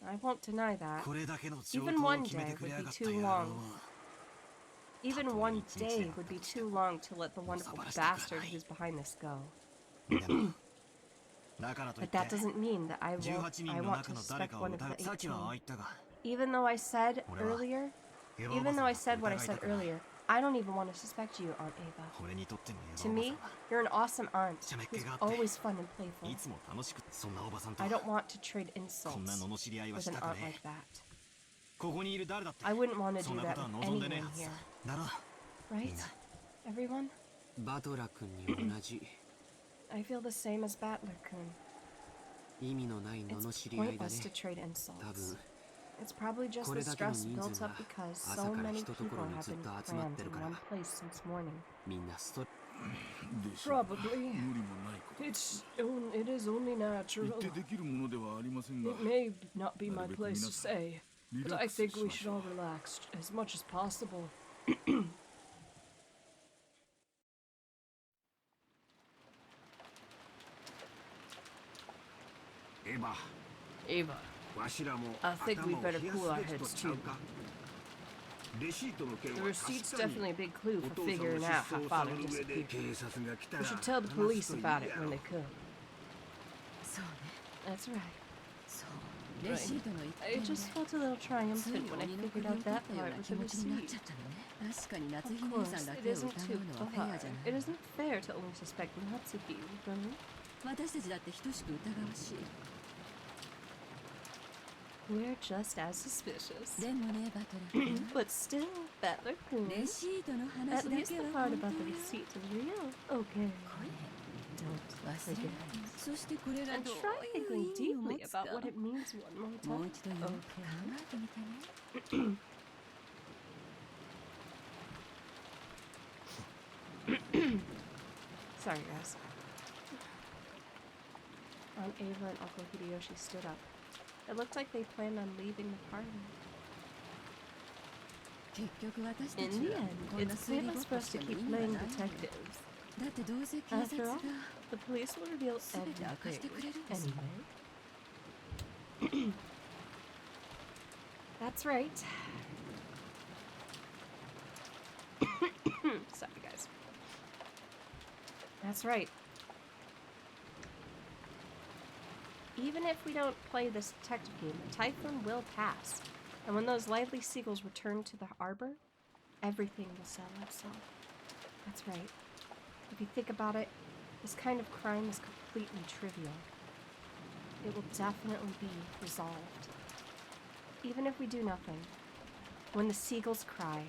I won't deny that. Even one day would be too long. Even one day would be too long to let the wonderful bastard who's behind this go. But that doesn't mean that I want to suspect one of the 18. Even though I said earlier, what I said earlier, I don't even want to suspect you, Aunt Ava. To me, you're an awesome aunt who's always fun and playful. I don't want to trade insults with an aunt like that. I wouldn't want to do that with anyone here. Right? Everyone? I feel the same as Battler-kun. It's pointless to trade insults. It's probably just the stress built up because so many people have been crammed in one place since morning. Probably. It is only natural. It may not be my place to say, but I think we should all relax as much as possible. Ava, I think we better cool our heads too. The receipt's definitely a big clue for figuring out how Father disappeared. We should tell the police about it when they come. That's right. Right. I just felt a little triumphant when I figured out that part with the receipt. Of course, it isn't too far. It isn't fair to only suspect Natsuki, right? We're just as suspicious. But still, Battler-kun. At least the part about the receipt is real. Okay. Don't forget. And try thinking deeply about what it means one more time. Okay. Sorry, guys. Aunt Ava and Uncle Hideyoshi stood up. It looked like they planned on leaving the party. In the end, it's pointless for us to keep playing detectives. After all, the police will reveal everything anyway. That's right. Sorry, guys. That's right. Even if we don't play this detective game, the typhoon will pass. And when those lively seagulls return to the arbor, everything will settle itself. That's right. If you think about it, this kind of crime is completely trivial. It will definitely be resolved. Even if we do nothing. When the seagulls cry,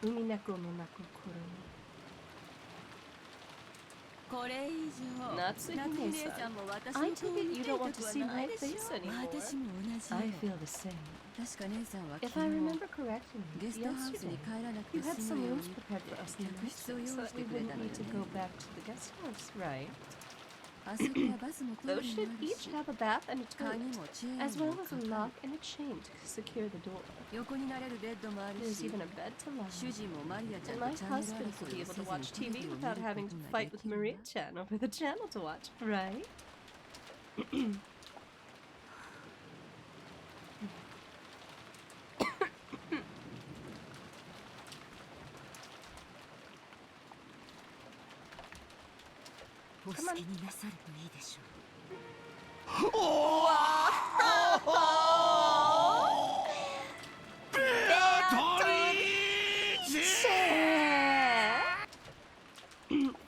Umineko no Naku Koro. Natsuhime-san, I take it you don't want to see my face anymore. I feel the same. If I remember correctly, yesterday, you had some rooms prepared for us in the night so that we wouldn't need to go back to the guest house, right? Those should each have a bath and a toilet, as well as a lock and a chain to secure the door. There's even a bed to lie on. And my husband will be able to watch TV without having to fight with Maria-chan over the channel to watch, right? Come on.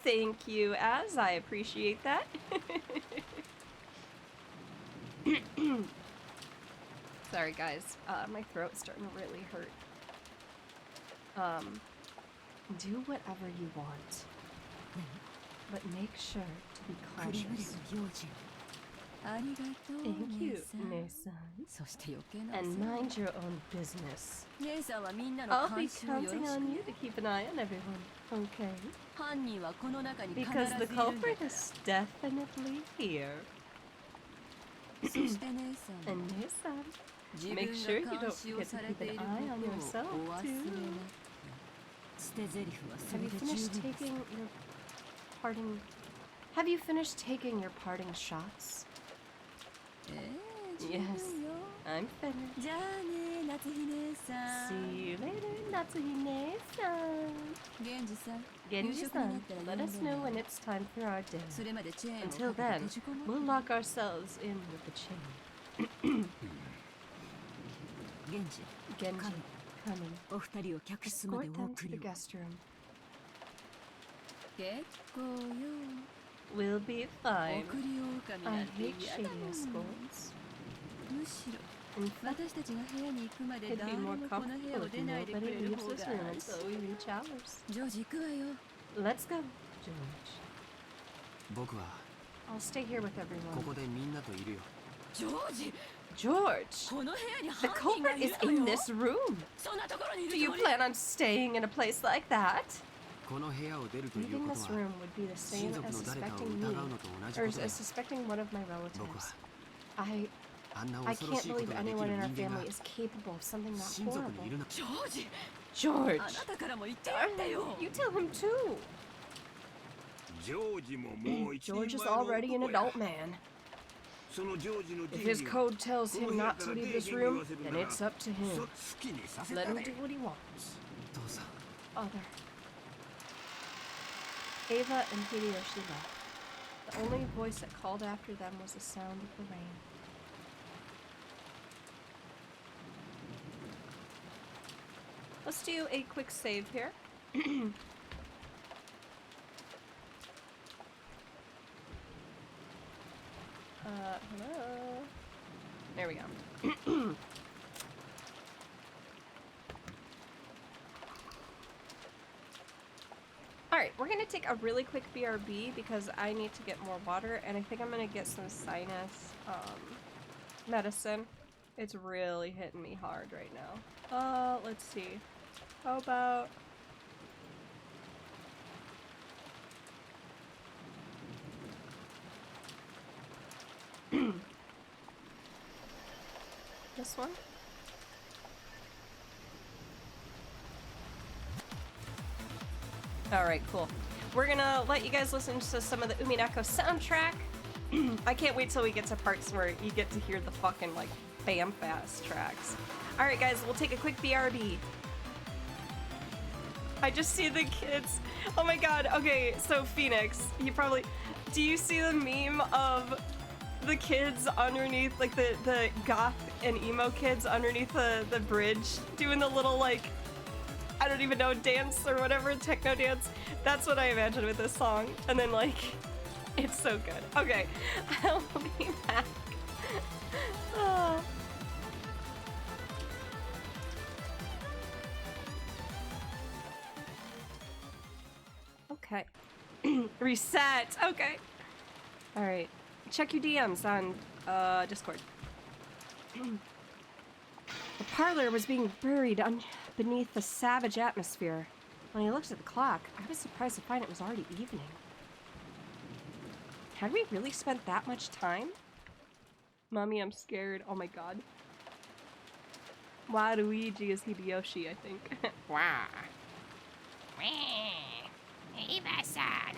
Thank you, Az. I appreciate that. Sorry, guys. My throat's starting to really hurt. Do whatever you want. But make sure to be cautious. Thank you, Ne-san. And mind your own business. I'll be counting on you to keep an eye on everyone, okay? Because the culprit is definitely here. And Ne-san, make sure you don't forget to keep an eye on yourself, too. Have you finished taking your parting... Have you finished taking your parting shots? Yes, I'm finished. See you later, Natsuhime-san. Genji-san, let us know when it's time for our dinner. それまでチェーンを Until かけて then, 閉じこも we'll lock ourselves in with the chain. 源氏 Genji, come in. お二人を客室まで Escort お them to 送 the りを guest room. 結構よ We'll be 送 fine. り狼な I んて hate 嫌 shady だもん escorts. むしろ In fact, 私たちが部屋に行くまで it'd 誰 be も more この部屋 comfortable を if 出ないでく nobody れる leaves 方 this が room until we reach ours. ジョージ行くわよ Let's go, George. 僕は I'll stay here with こ everyone. こでみんなといるよ。ジョージ George! この部屋に The 犯人が culprit い is るの in よ this room! そんなところにい Do る you つもり plan on staying in a place like that? この部屋を出るという Leaving こと this は room would be the 親 same 族 as の誰かを suspecting 疑 me, うのと同じ or ことだ as suspecting one of my 僕は relatives. I あんな I 恐ろ can't しいこ believe とができる anyone in our 人間が family is capable of something that 親族にい horrible. るなんてジョージ George! あなたからも言ってやってよ You tell him too! ジョージももう一人前 George is の already an 男や adult man. そのジョージの If 定 his 義は code tells この him 部屋 not か to ら leave 出 this 入り room, はせる then なら it's up to そ him. 好きにさせ Let た him れ do what he wants. 父さん Other. Ava and Hideyoshi left. The only voice that called after them was the sound of the rain. Let's do a quick save here. Hello? There we go. Alright, we're gonna take a really quick BRB because I need to get more water and I think I'm gonna get some sinus medicine. It's really hitting me hard right now. Let's see. How about... this one? Alright, cool. We're gonna let you guys listen to some of the Umineko soundtrack. I can't wait till we get to parts where you get to hear the fucking, like, bam-fast tracks. Alright guys, we'll take a quick BRB. I just see the kids. Oh my god, okay, so Phoenix, you probably... Do you see the meme of the kids underneath, like the goth and emo kids underneath the bridge doing the little, like, I don't even know, dance or whatever, techno dance? That's what I imagine with this song. And then, like, it's so good. Okay, I'll be back. Oh. Okay. Reset. Okay. All right. Check your DMs on Discord. The parlor was being buried beneath the savage atmosphere. When I looked at the clock, I was surprised to find it was already evening. Had we really spent that much time? Mommy, I'm scared. Oh my god. Waluigi is Hideyoshi, I think. Wow. Eva-san,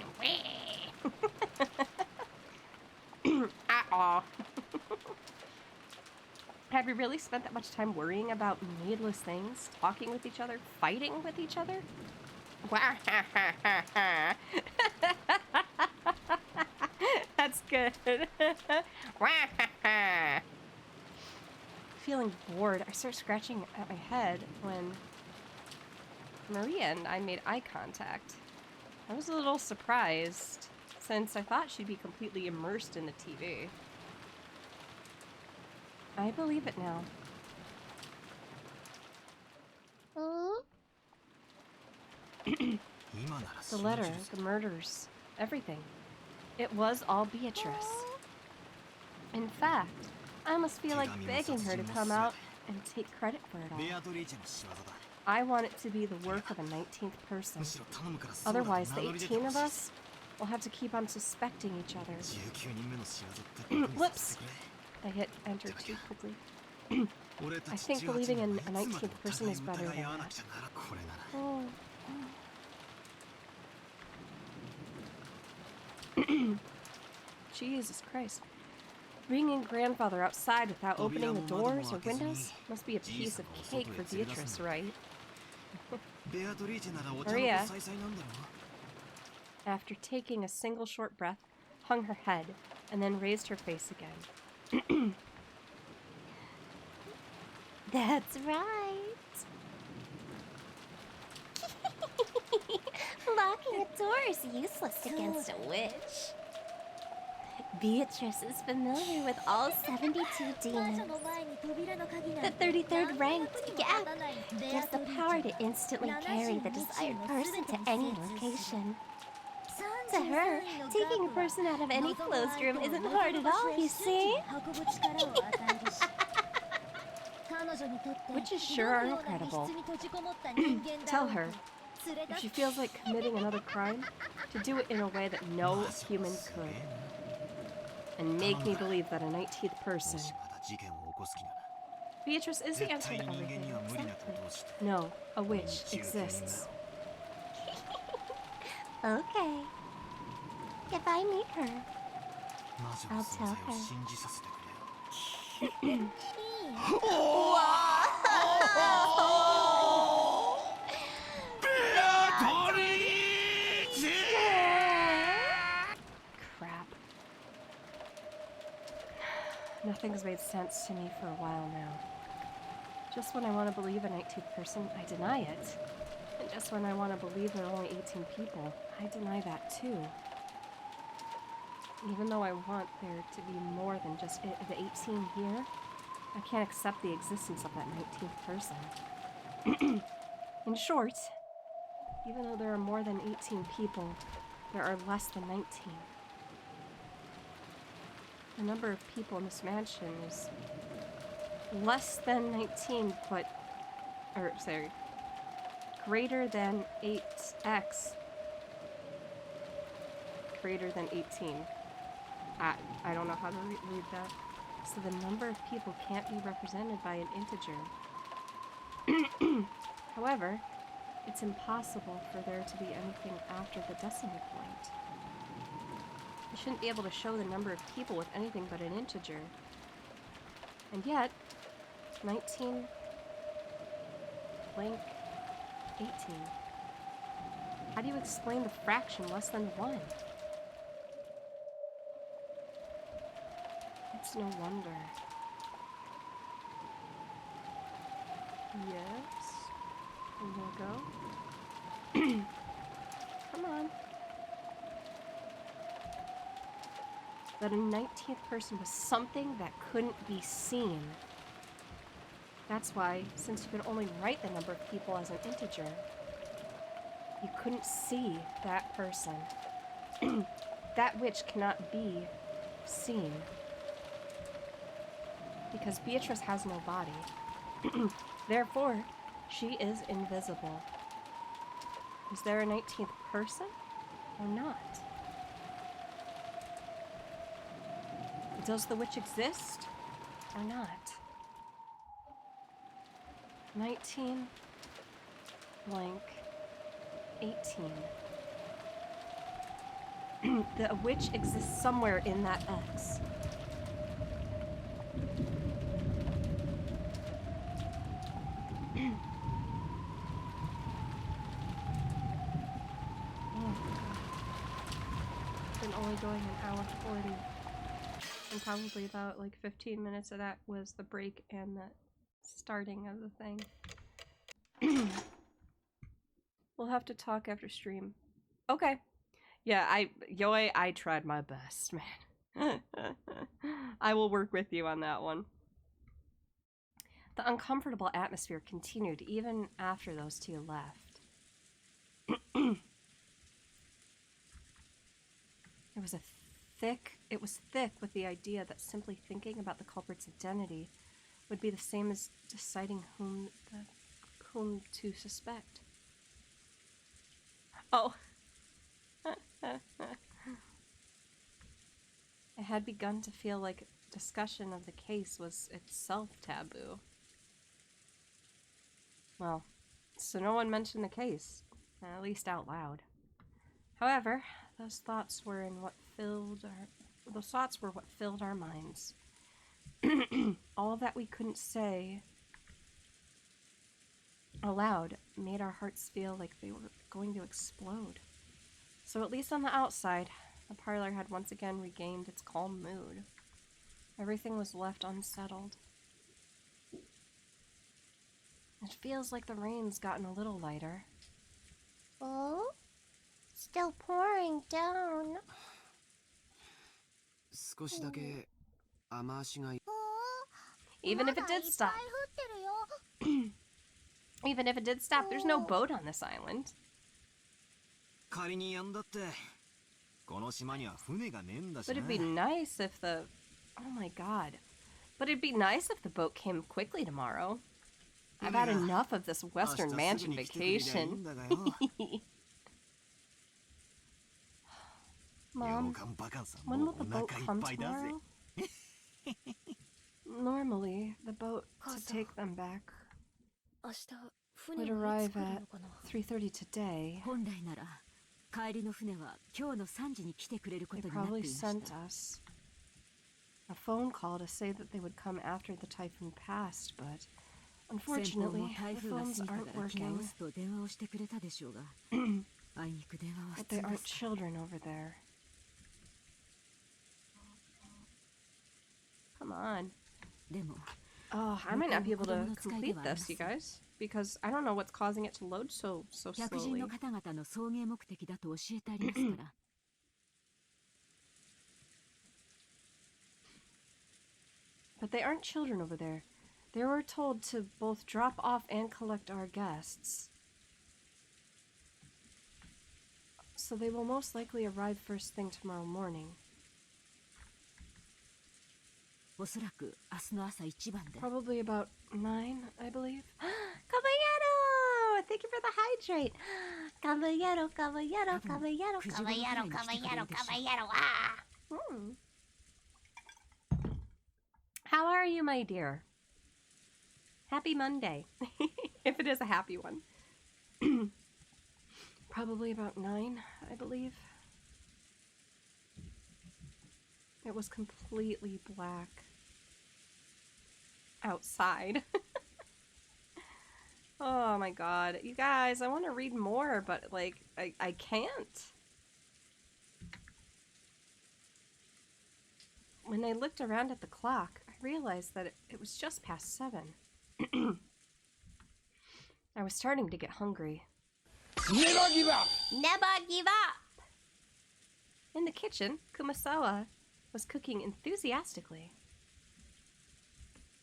Uh-oh. Had we really spent that much time worrying about needless things? Talking with each other? Fighting with each other? That's good. Feeling bored, I start scratching at my head when Maria and I made eye contact. I was a little surprised, since I thought she'd be completely immersed in the TV. I believe it now. The letter, the murders, everything. It was all Beatrice. In fact, I almost feel like begging her to come out and take credit for it all. I want it to be the work of a 19th person. Otherwise, the 18 of us will have to keep on suspecting each other. Whoops! I hit enter too quickly. I think believing in a 19th person is better than that. Oh. Jesus Christ. Bringing grandfather outside without opening the doors or windows must be a piece of cake for Beatrice, right? Maria, After taking a single short breath, hung her head, and then raised her face again. That's right. Locking a door is useless against a witch. Beatrice is familiar with all 72 demons. The 33rd ranked gap gives the power to instantly carry the desired person to any location. To her, taking a person out of any closed room isn't hard at all, you see? Witches sure are incredible. Tell her, if she feels like committing another crime, to do it in a way that no human could. And make me believe that a 19th person. もしまだ事件を起こす気なら Beatrice is the 絶 answer 対 to に人間 everything. には無理なことを Exactly. して No, a witch 中堅に exists. Okay. If I meet her, 魔女 I'll の存 tell 在を her. 信じさせてくれよ Crap. Nothing's made sense to me for a while now. Just when I want to believe a 19th person, I deny it. And just when I want to believe there are only 18 people, I deny that too. Even though I want there to be more than just the 18 here, I can't accept the existence of that 19th person. In short, even though there are more than 18 people, there are less than 19. The number of people in this mansion is less than 19, but... or, sorry, greater than 8x. Greater than 18. I don't know how to read that. So the number of people can't be represented by an integer. However, it's impossible for there to be anything after the decimal point. You shouldn't be able to show the number of people with anything but an integer. And yet, 19 blank 18. How do you explain the fraction less than 1? It's no wonder. Yes. There we go. Come on. That a 19th person was something that couldn't be seen. That's why, since you could only write the number of people as an integer, you couldn't see that person. That witch cannot be seen. Because Beatrice has no body. Therefore, she is invisible. Is there a 19th person or not? Does the witch exist or not? 19 blank 18. The witch exists somewhere in that X. Been only going an hour 40. And probably about like 15 minutes of that was the break and the starting of the thing. We'll have to talk after stream. Okay. Yeah, I tried my best, man. I will work with you on that one. The uncomfortable atmosphere continued even after those two left. It was thick with the idea that simply thinking about the culprit's identity would be the same as deciding whom to suspect. Oh. I had begun to feel like discussion of the case was itself taboo. Well, so no one mentioned the case, at least out loud. However, those thoughts were what filled our minds. All that we couldn't say aloud made our hearts feel like they were going to explode. So at least on the outside, the parlor had once again regained its calm mood. Everything was left unsettled. It feels like the rain's gotten a little lighter. Oh? Still pouring down. 少しだけ雨足が Even if it did stop. Even if it did stop, there's no boat on this island. 仮にやんだってこの島には船がねえんだし But な it'd be nice if the... Oh my god. But it'd be nice if the boat came quickly tomorrow. I've had enough of this Western mansion vacation. Mom, when will the boat come tomorrow? Normally, the boat to take them back would arrive at 3:30 today. 本来なら帰りの船は今日の3時に来てくれるこ They とになってい probably ました。 sent us a phone call to say that they would come after the typhoon passed, but 先方も unfortunately, 台 the 風が phones 過ぎた aren't から来直 working. すと電話をしてくれたでしょうがあいにく電話は But 普 they 通で aren't す。 children over there. Come on. でも Oh, I might not be able to complete this, you guys, because I don't know what's causing it to load so 客人 slowly. の方々の送迎目的だと教えてありますから。 But they aren't children over there. They were told to both drop off and collect our guests. So they will most likely arrive first thing tomorrow morning. おそらく明日の朝一番で。 Probably about 9, I believe. Caballero! Thank you for the hydrate! Caballero, caballero, caballero, caballero, caballero, caballero, ah! How are you, my dear? Happy Monday. If it is a happy one. Probably about 9, I believe. It was completely black outside. Oh my god. You guys, I want to read more, but like, I can't. When I looked around at the clock, I realized that it was just past 7. I was starting to get hungry. Never give up! Never give up! In the kitchen, Kumasawa was cooking enthusiastically.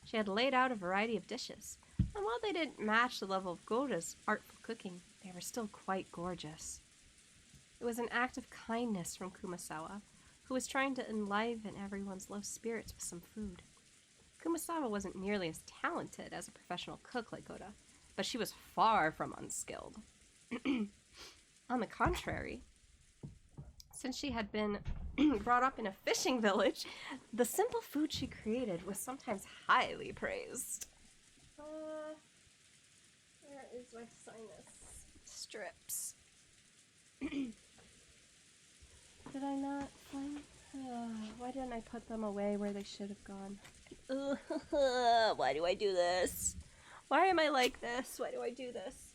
She had laid out a variety of dishes, and while they didn't match the level of Goda's artful cooking, they were still quite gorgeous. It was an act of kindness from Kumasawa, who was trying to enliven everyone's low spirits with some food. Kumasawa wasn't nearly as talented as a professional cook like Goda, but she was far from unskilled. On the contrary, since she had been brought up in a fishing village, the simple food she created was sometimes highly praised. Where is my sinus strips? Did I not find? Why didn't I put them away where they should have gone? Why do I do this? Why am I like this? Why do I do this?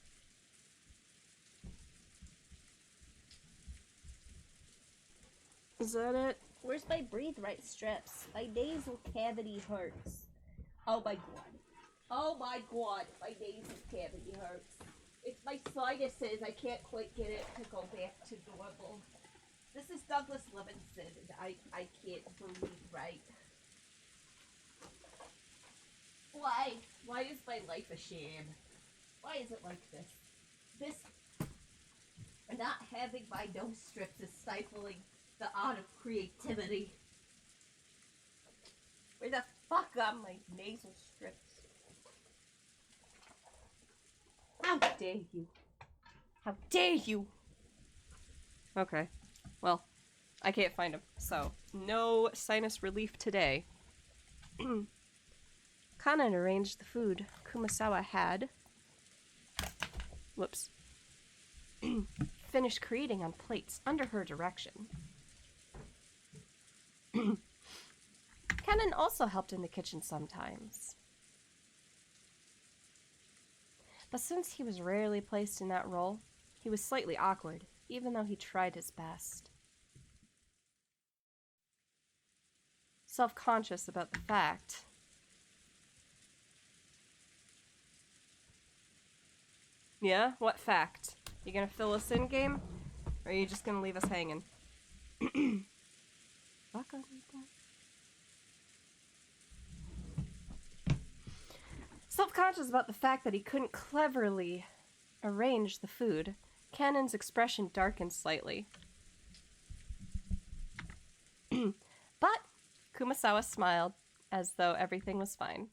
Is that it? Where's my breathe right strips? My nasal cavity hurts. Oh my god. Oh my god, my nasal cavity hurts. It's my sinuses. I can't quite get it to go back to normal. This is Douglas Livingston, and I can't breathe right. Why? Why is my life a sham? Why is it like this? Not having my nose strips is stifling the art of creativity. Where the fuck are my nasal strips? How dare you? How dare you? Okay. Well, I can't find them, so no sinus relief today. Kanan arranged the food Kumasawa had finished creating on plates under her direction. Kanan also helped in the kitchen sometimes. But since he was rarely placed in that role, he was slightly awkward even though he tried his best. Self-conscious about the fact. Yeah? What fact? You gonna fill us in, game? Or are you just gonna leave us hanging? Self-conscious about the fact that he couldn't cleverly arrange the food, Kanon's expression darkened slightly. But Kumasawa smiled, as though everything was fine.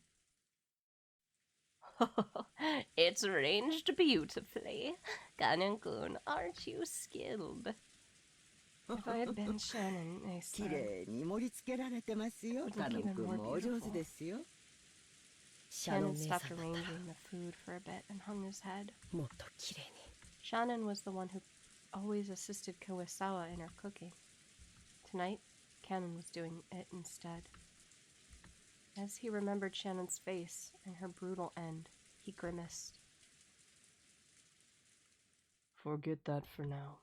It's arranged beautifully. Kanon-kun, aren't you skilled? If I had been Shannon, I said, wouldn't keep even more beautiful. Shannon stopped arranging the food for a bit and hung his head. Shannon was the one who always assisted Kumasawa in her cooking. Tonight, Kanon was doing it instead. As he remembered Shannon's face and her brutal end, he grimaced. Forget that for now.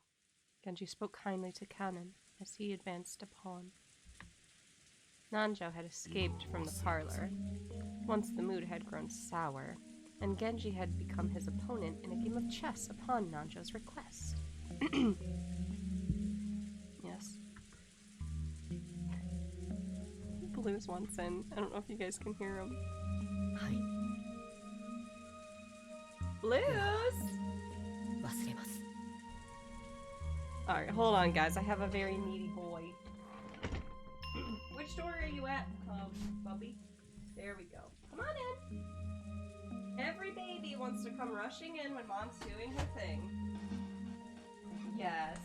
Genji spoke kindly to Kanon as he advanced upon. Nanjo had escaped from the parlor, once the mood had grown sour, and Genji had become his opponent in a game of chess upon Nanjo's request. Yes. Blues once in. I don't know if you guys can hear him. Blues! Alright, hold on guys. I have a very needy boy. Which door are you at, Bubby? There we go. Come on in. Every baby wants to come rushing in when mom's doing her thing. Yes.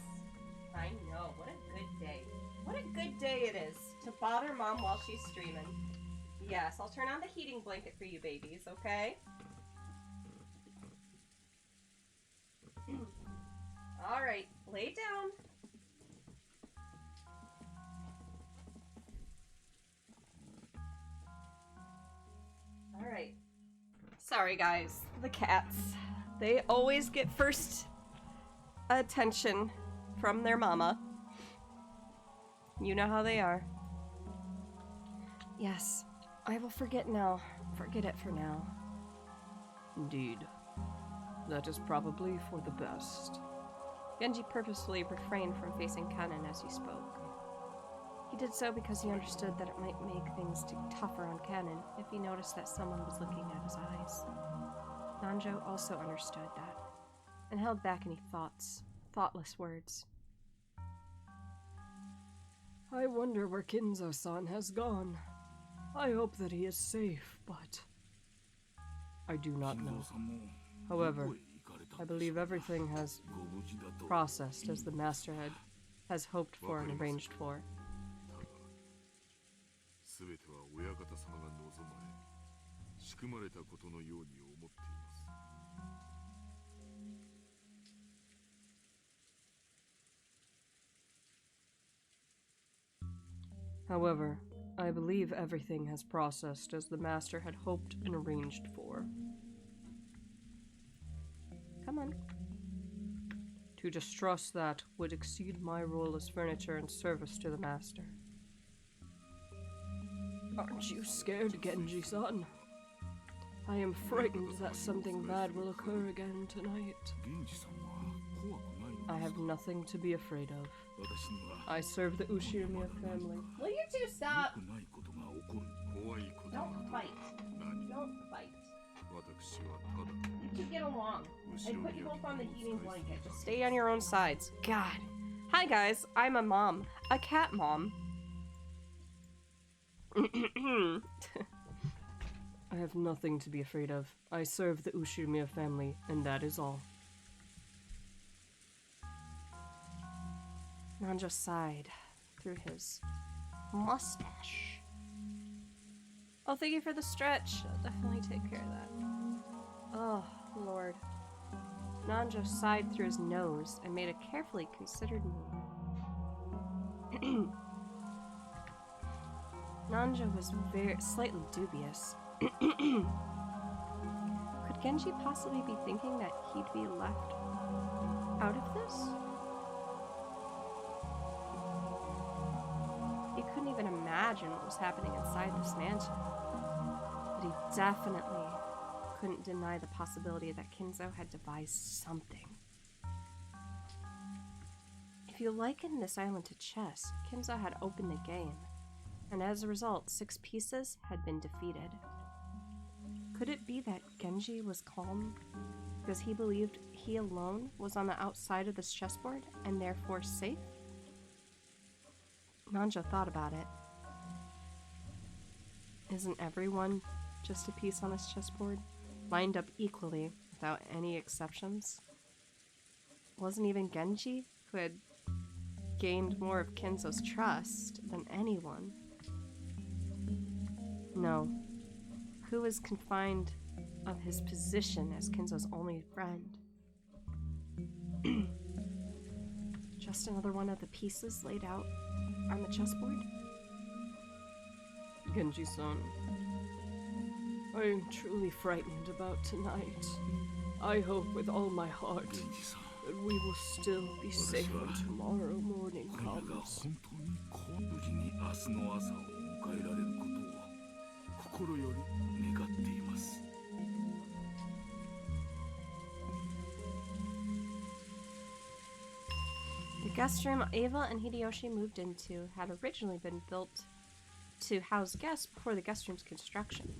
I know. What a good day. What a good day it is to bother mom while she's streaming. Yes, I'll turn on the heating blanket for you babies, okay? Alright, lay down. Alright. Sorry guys, the cats. They always get first attention from their mama. You know how they are. Yes, I will forget now. Forget it for now. Indeed. That is probably for the best. Genji purposefully refrained from facing Kanon as he spoke. He did so because he understood that it might make things tougher on Kanon if he noticed that someone was looking at his eyes. Nanjo also understood that, and held back any thoughtless words. I wonder where Kinzo-san has gone. I hope that he is safe, but I do not know. However, I believe everything has processed as the master has hoped for and arranged for. However, I believe everything has processed as the master had hoped and arranged for. Come on. To distrust that would exceed my role as furniture and service to the master. Aren't you scared, Genji-san? I am frightened that something bad will occur again tonight. I have nothing to be afraid of. I serve the Ushirimiya family. Will you two stop? Don't fight. Don't fight. You two get along. I put you both on the heating blanket. Just stay on your own sides. God. Hi guys, I'm a mom. A cat mom. I have nothing to be afraid of. I serve the Ushirimiya family, and that is all. Nanjo sighed through his mustache. Oh, thank you for the stretch. I'll definitely take care of that. Oh, Lord. Nanjo sighed through his nose and made a carefully considered move. Nanjo was slightly dubious. Could Genji possibly be thinking that he'd be left out of this? imagine what was happening inside this mansion. But he definitely couldn't deny the possibility that Kinzo had devised something. If you liken this island to chess, Kinzo had opened the game, and as a result, 6 pieces had been defeated. Could it be that Genji was calm because he believed he alone was on the outside of this chessboard and therefore safe? Nanja thought about it. Isn't everyone just a piece on this chessboard, lined up equally without any exceptions? Wasn't even Genji, who had gained more of Kinzo's trust than anyone? No. Who was confined of his position as Kinzo's only friend? Just another one of the pieces laid out on the chessboard? Genji-san, I am truly frightened about tonight. I hope with all my heart that we will still be safe when tomorrow morning comes. The guest room Ava and Hideyoshi moved into had originally been built to house guests before the guest room's construction.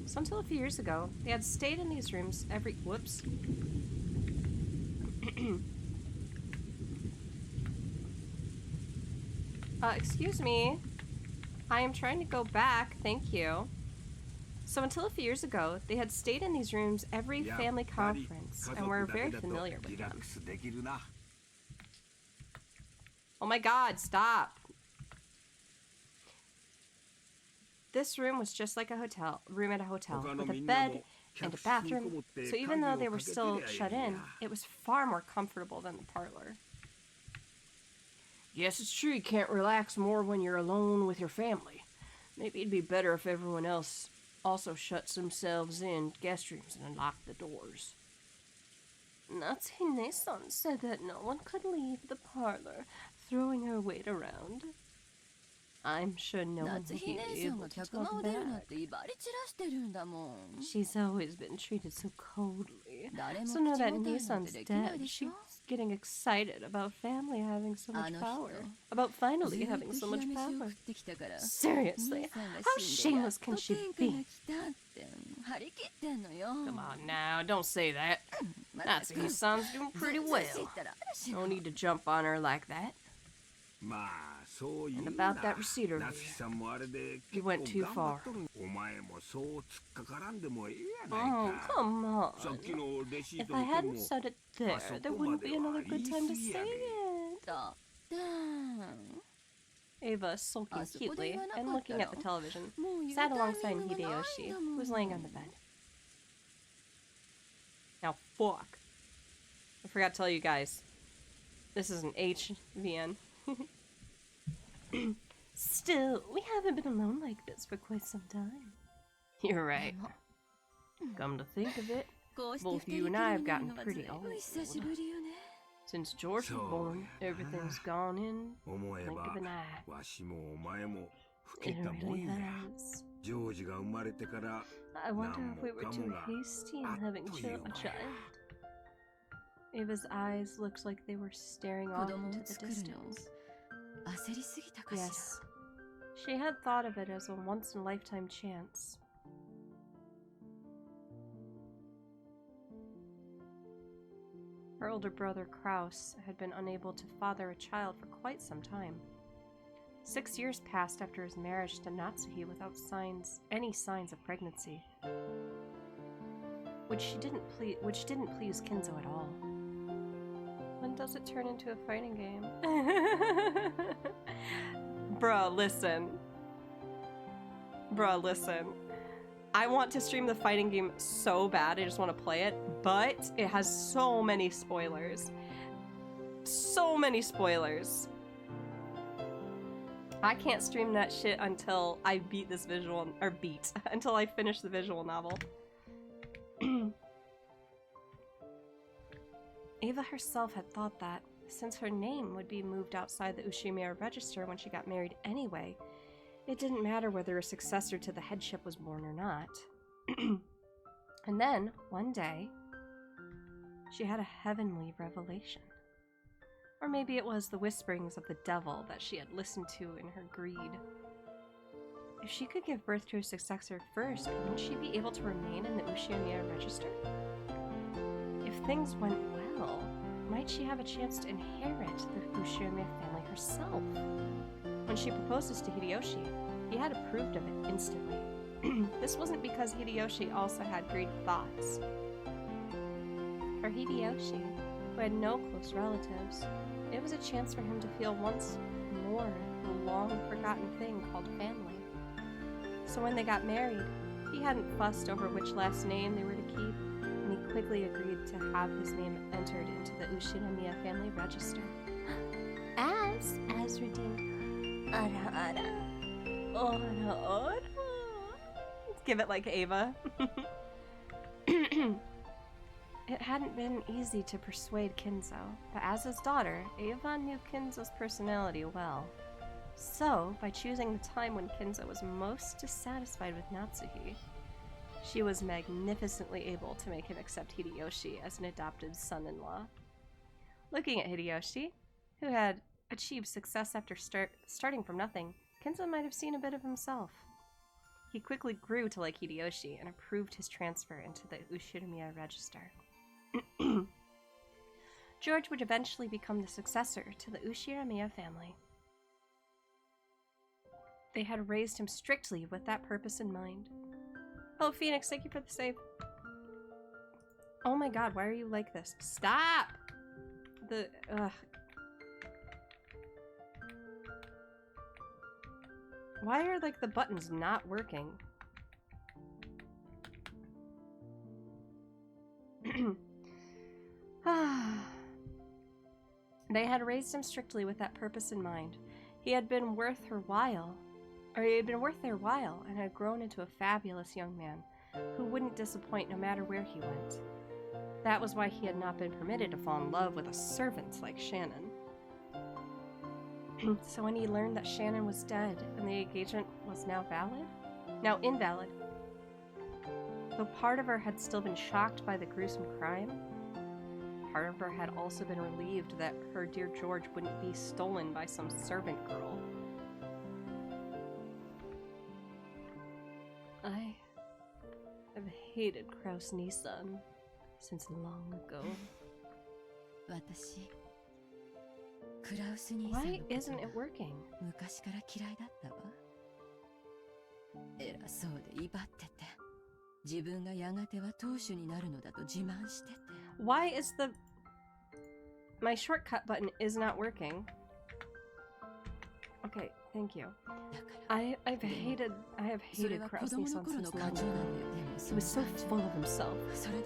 So until a few years ago, they had stayed in these rooms every... Whoops. Excuse me. I am trying to go back, thank you. So until a few years ago, they had stayed in these rooms every family conference and were very familiar with them. Oh my god, stop! This room was just like a room at a hotel, with a bed and a bathroom, so even though they were still shut in, it was far more comfortable than the parlor. Yes, it's true you can't relax more when you're alone with your family. Maybe it'd be better if everyone else also shuts themselves in guest rooms and unlocked the doors. Natsuhine-san said that no one could leave the parlor, throwing her weight around. I'm sure no one will be able to talk back. She's always been treated so coldly. So now that Nissan's dead, she's getting excited about family having so much power. About finally having so much power. Seriously, how shameless can she be? Come on now, don't say that. Natsuhine-san's doing pretty well. No need to jump on her like that. And about that receipt review, you went too far. Oh, come on. If I hadn't said it there wouldn't be another good time to say it. Ava, sulking cutely and looking at the television, sat alongside Hideyoshi, who was laying on the bed. Now, fuck. I forgot to tell you guys. This is an HVN. Still, we haven't been alone like this for quite some time. You're right. Come to think of it, both you and I have gotten pretty old. Since George was born, everything's gone in blink of an eye. It really has. I wonder if we were too hasty in having a child. Ava's eyes looked like they were staring off into the distance. Yes, she had thought of it as a once-in-a-lifetime chance. Her older brother Kraus had been unable to father a child for quite some time. 6 years passed after his marriage to Natsuhi without any signs of pregnancy, which didn't please Kinzo at all. When does it turn into a fighting game? Bruh, listen. I want to stream the fighting game so bad, I just want to play it, but it has so many spoilers. So many spoilers. I can't stream that shit until I beat this until I finish the visual novel. Ava herself had thought that, since her name would be moved outside the Ushimiya register when she got married anyway, It didn't matter whether a successor to the headship was born or not. And then, one day, she had a heavenly revelation. Or maybe it was the whisperings of the devil that she had listened to in her greed. If she could give birth to a successor first, wouldn't she be able to remain in the Ushiyamiya register? If things went well, might she have a chance to inherit the Ushiyamiya family herself? When she proposed this to Hideyoshi, he had approved of it instantly. This wasn't because Hideyoshi also had greedy thoughts. For Hideyoshi, who had no close relatives, it was a chance for him to feel once more the long-forgotten thing called family. So when they got married, he hadn't fussed over which last name they were to keep, and he quickly agreed to have his name entered into the Ushiyamiya family register. As redeemed. Ara ara. Ora ora. Give it like Ava. It hadn't been easy to persuade Kinzo, but as his daughter, Ava knew Kinzo's personality well. So, by choosing the time when Kinzo was most dissatisfied with Natsuhi, she was magnificently able to make him accept Hideyoshi as an adopted son-in-law. Looking at Hideyoshi, who had achieved success after starting from nothing, Kinzo might have seen a bit of himself. He quickly grew to like Hideyoshi and approved his transfer into the Ushiyamiya register. George would eventually become the successor to the Ushiyamiya family. They had raised him strictly with that purpose in mind. Oh, Phoenix, thank you for the save. Oh my god, why are you like this? Stop! Why are, like, the buttons not working? They had raised him strictly with that purpose in mind. He had been worth their while, and had grown into a fabulous young man who wouldn't disappoint no matter where he went. That was why he had not been permitted to fall in love with a servant like Shannon. So when he learned that Shannon was dead and the engagement was now invalid, though part of her had still been shocked by the gruesome crime, part of her had also been relieved that her dear George wouldn't be stolen by some servant girl. I have hated Kraus Nissan since long ago. Why isn't it working? Why is my shortcut button is not working? Okay, thank you. I have hated Kraus Nissan since long ago. He was so full of himself,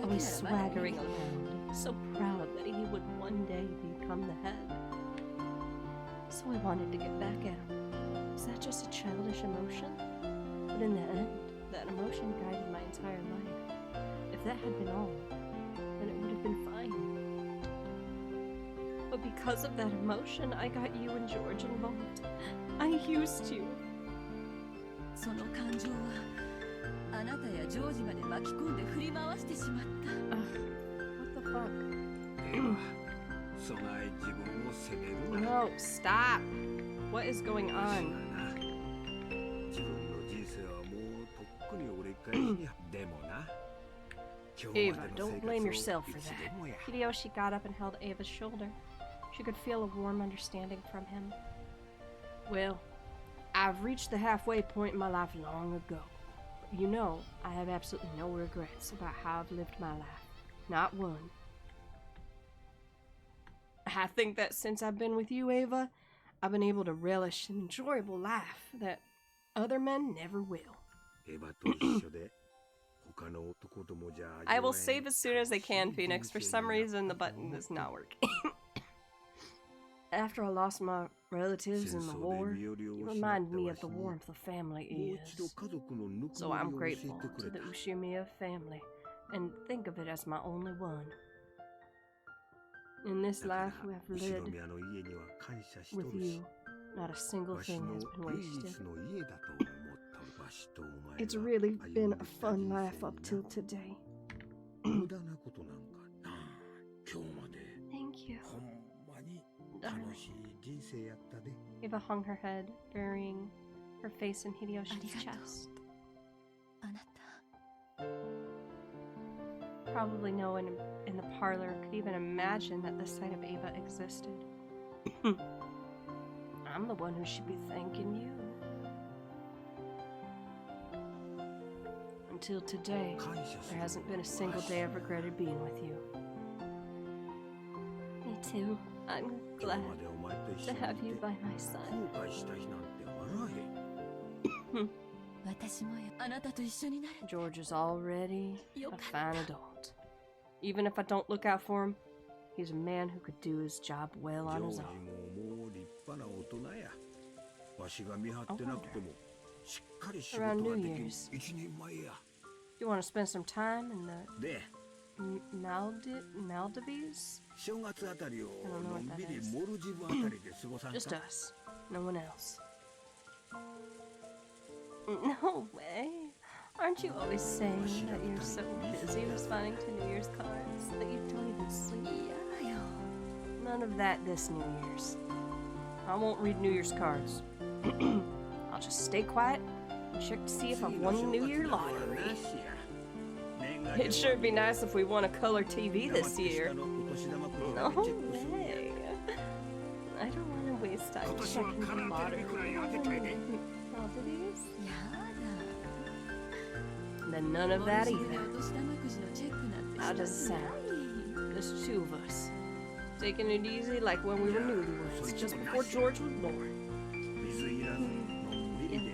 always swaggering around, so proud that he would one day become the head. So I wanted to get back at him. Is that just a childish emotion? But in the end, that emotion guided my entire life. If that had been all, then it would have been fine. But because of that emotion, I got you and George involved. I used you. What the fuck? No, stop! What is going on? Ava, don't blame yourself for that. Hideyoshi got up and held Ava's shoulder. She could feel a warm understanding from him. Well, I've reached the halfway point in my life long ago. But you know, I have absolutely no regrets about how I've lived my life. Not one. I think that since I've been with you, Ava, I've been able to relish an enjoyable life that other men never will. I will save as soon as I can, Phoenix. For some reason, the button is not working. After I lost my relatives in the war, you remind me of the warmth of family is. So I'm grateful to the Ushiyamiya family, and think of it as my only one. In this life we have lived with you, Not a single わし thing の has been 唯 wasted. 一の家だと思ったわしとお前が It's really 歩ん been で a きた fun 人 life 生 up に till な today. 無駄なことなんかな今日まで Thank you. ほんまに楽しい人生やったで Eva hung her head, burying her face in Hideyoshi's chest. あなた Probably no one in the parlor could even imagine that the sight of Eva existed. I'm the one who should be thanking you. Until today, 感謝す there る hasn't been a の single は day I've regretted being with you. Me too. I'm 今 glad 日までお前と一 to 緒に have い you て by my side. 後悔した日なんてあらへん私もよあなたと一緒になれ George is already よ a かっ fine adult. Even if I don't look out for him, he's a man who could do his job well ジョ on ー his ジ own. ももう立派な大人やわしが見張ってなくてもしっかり仕事 Around が New できる Year's. 一人前や You want to spend some time in the で Maldives? 正月あたりを I don't know の what ん that びり is. モルジブあたりで過ごさん Just か us. No one else. No way. Aren't you always saying that you're so busy responding to New Year's cards that you don't even sleep? 嫌だよ None of that this New Year's. I won't read New Year's cards. I'll just stay quiet and check to see if I won the New Year lottery. It'd sure be nice if we won a color TV this year. No way. I don't want to waste time 今年は checking カ the ラーテレ lottery. ビくらい当てたいで Maldives? や Then none だ of モ that ルシーで either. お年玉くじのチェックなんて How does it したく sound? ない Just two of us. Taking it easy like when we were newlyweds, just before George was born. 水いらずのんびりで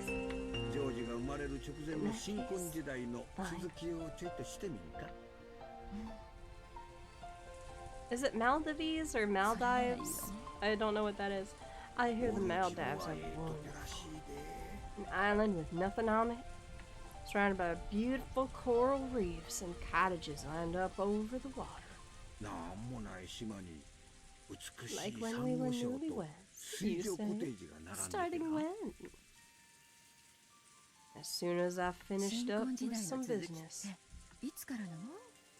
ジョージが生まれる直前の新婚時代の続きをちょいとしてみるか Is it Maldives or Maldives? I don't know what that is. I hear the Maldives are wonderful. An island with nothing on it, surrounded by beautiful coral reefs and cottages lined up over the water. なんもない島に美しい Like サ when ン we ゴ were 礁と newlyweds. 水 You 上コ say? テージが並んで Starting てな when? As soon as I finished 新 up 婚時 with 代 some の続きっ business. ていつからなの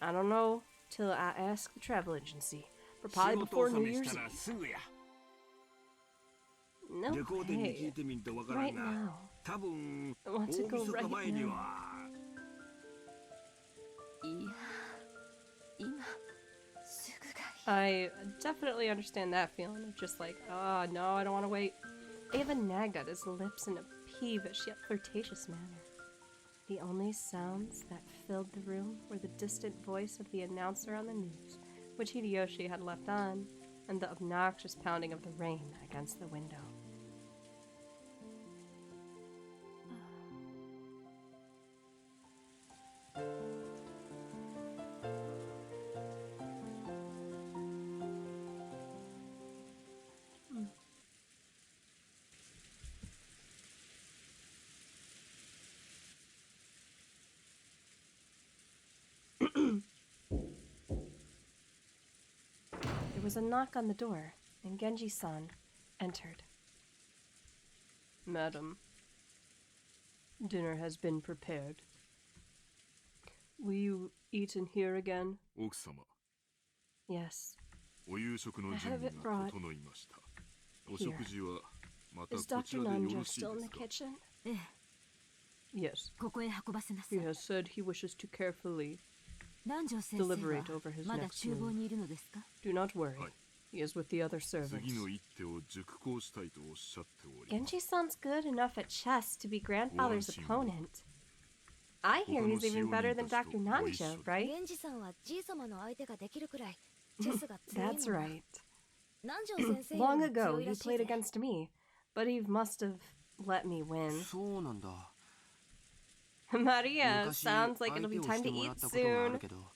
I don't know till I ask the travel agency. For 仕 probably 事 before 納 New め Year's したら Eve. すぐや No レコーディング聞い way. てみんとわからん Right が now. 多分 I 大 want to go 晦 right 日前に now. はいや今すぐがいい I definitely understand that feeling of just like, oh no, I don't want to wait. Ava nagged at his lips in a peevish yet flirtatious manner. The only sounds that filled the room were the distant voice of the announcer on the news, which Hideyoshi had left on, and the obnoxious pounding of the rain against the window. There was a knock on the door, and Genji-san entered. Madam, dinner has been prepared. Will you eat in here again? 奥様 Yes. お夕食の I 準 have 備 it が brought 整いましたお here. 食事はまた Is こ Dr. ちらでよ Nanjo ろしい still in で the すか kitchen? ええ Yes. ここへ運ばせなさ He い has said he wishes to carefully 南條先生 deliberate は over his まだ next 厨房 move. にいるのですか Do not worry. Hi. He is with the other 次 servants. の一手を熟考したいとおっしゃっており Genji-san's good enough at chess to be grandfather's Once you- opponent. I hear he's even better than Dr. Nanjo, right? 源氏さんはじい様の相手ができるくらいチェスが強いもん That's な right. 南條先生よ Long りも ago, 強い he らしい played ぜ against me, but he must have let me win. そうなんだ Maria, 昔 sounds like 相 it'll 手 be を time し to てもら eat ったことがあ soon. るけど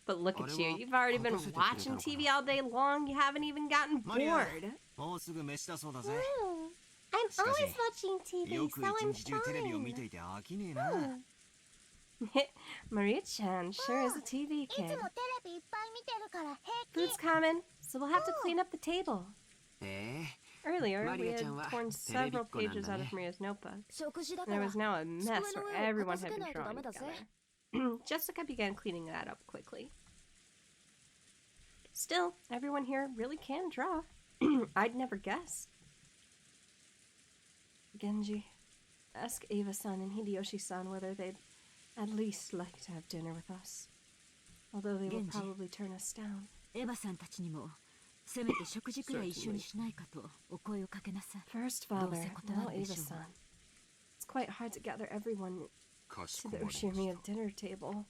But look at you, あれは you've already been 勝たせてくれた watching のかな TV all day long. You haven't even gotten マリア bored. もうすぐ飯だそうだぜ I'm しかし always watching よ TV, く so 一 I'm 日中テレビを見 fine. ていて飽きねえな Maria-chan sure is a TV いつも kid. テレビいっぱい見てるから平気。 Food's coming, so we'll have to clean up the table. ええ Earlier, we had torn several pages out of Maria's notebook, and there was now a mess where everyone had been drawing together. Jessica began cleaning that up quickly. Still, everyone here really can draw. I'd never guess. Genji, ask Eva-san and Hideyoshi-san whether they'd at least like to have dinner with us. Although they will probably turn us down. Eva-san たちにもせめて食事くらい一緒にしないかとお声をかけなさい。 First, father, now Eva-san. It's quite hard to gather everyone to the Ushimiya dinner table.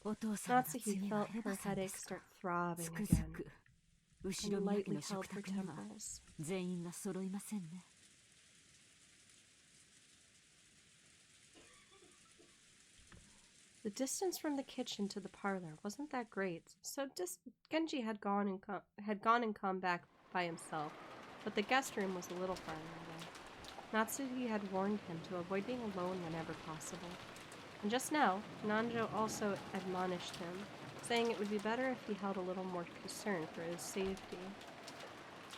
Natsuki felt her headache start throbbing again, and lightly held her temples. 全員が揃いませんね。 The distance from the kitchen to the parlor wasn't that great, so Genji had gone and come back by himself, but the guest room was a little farther away. Natsuki had warned him to avoid being alone whenever possible. And just now, Nanjo also admonished him, saying it would be better if he held a little more concern for his safety.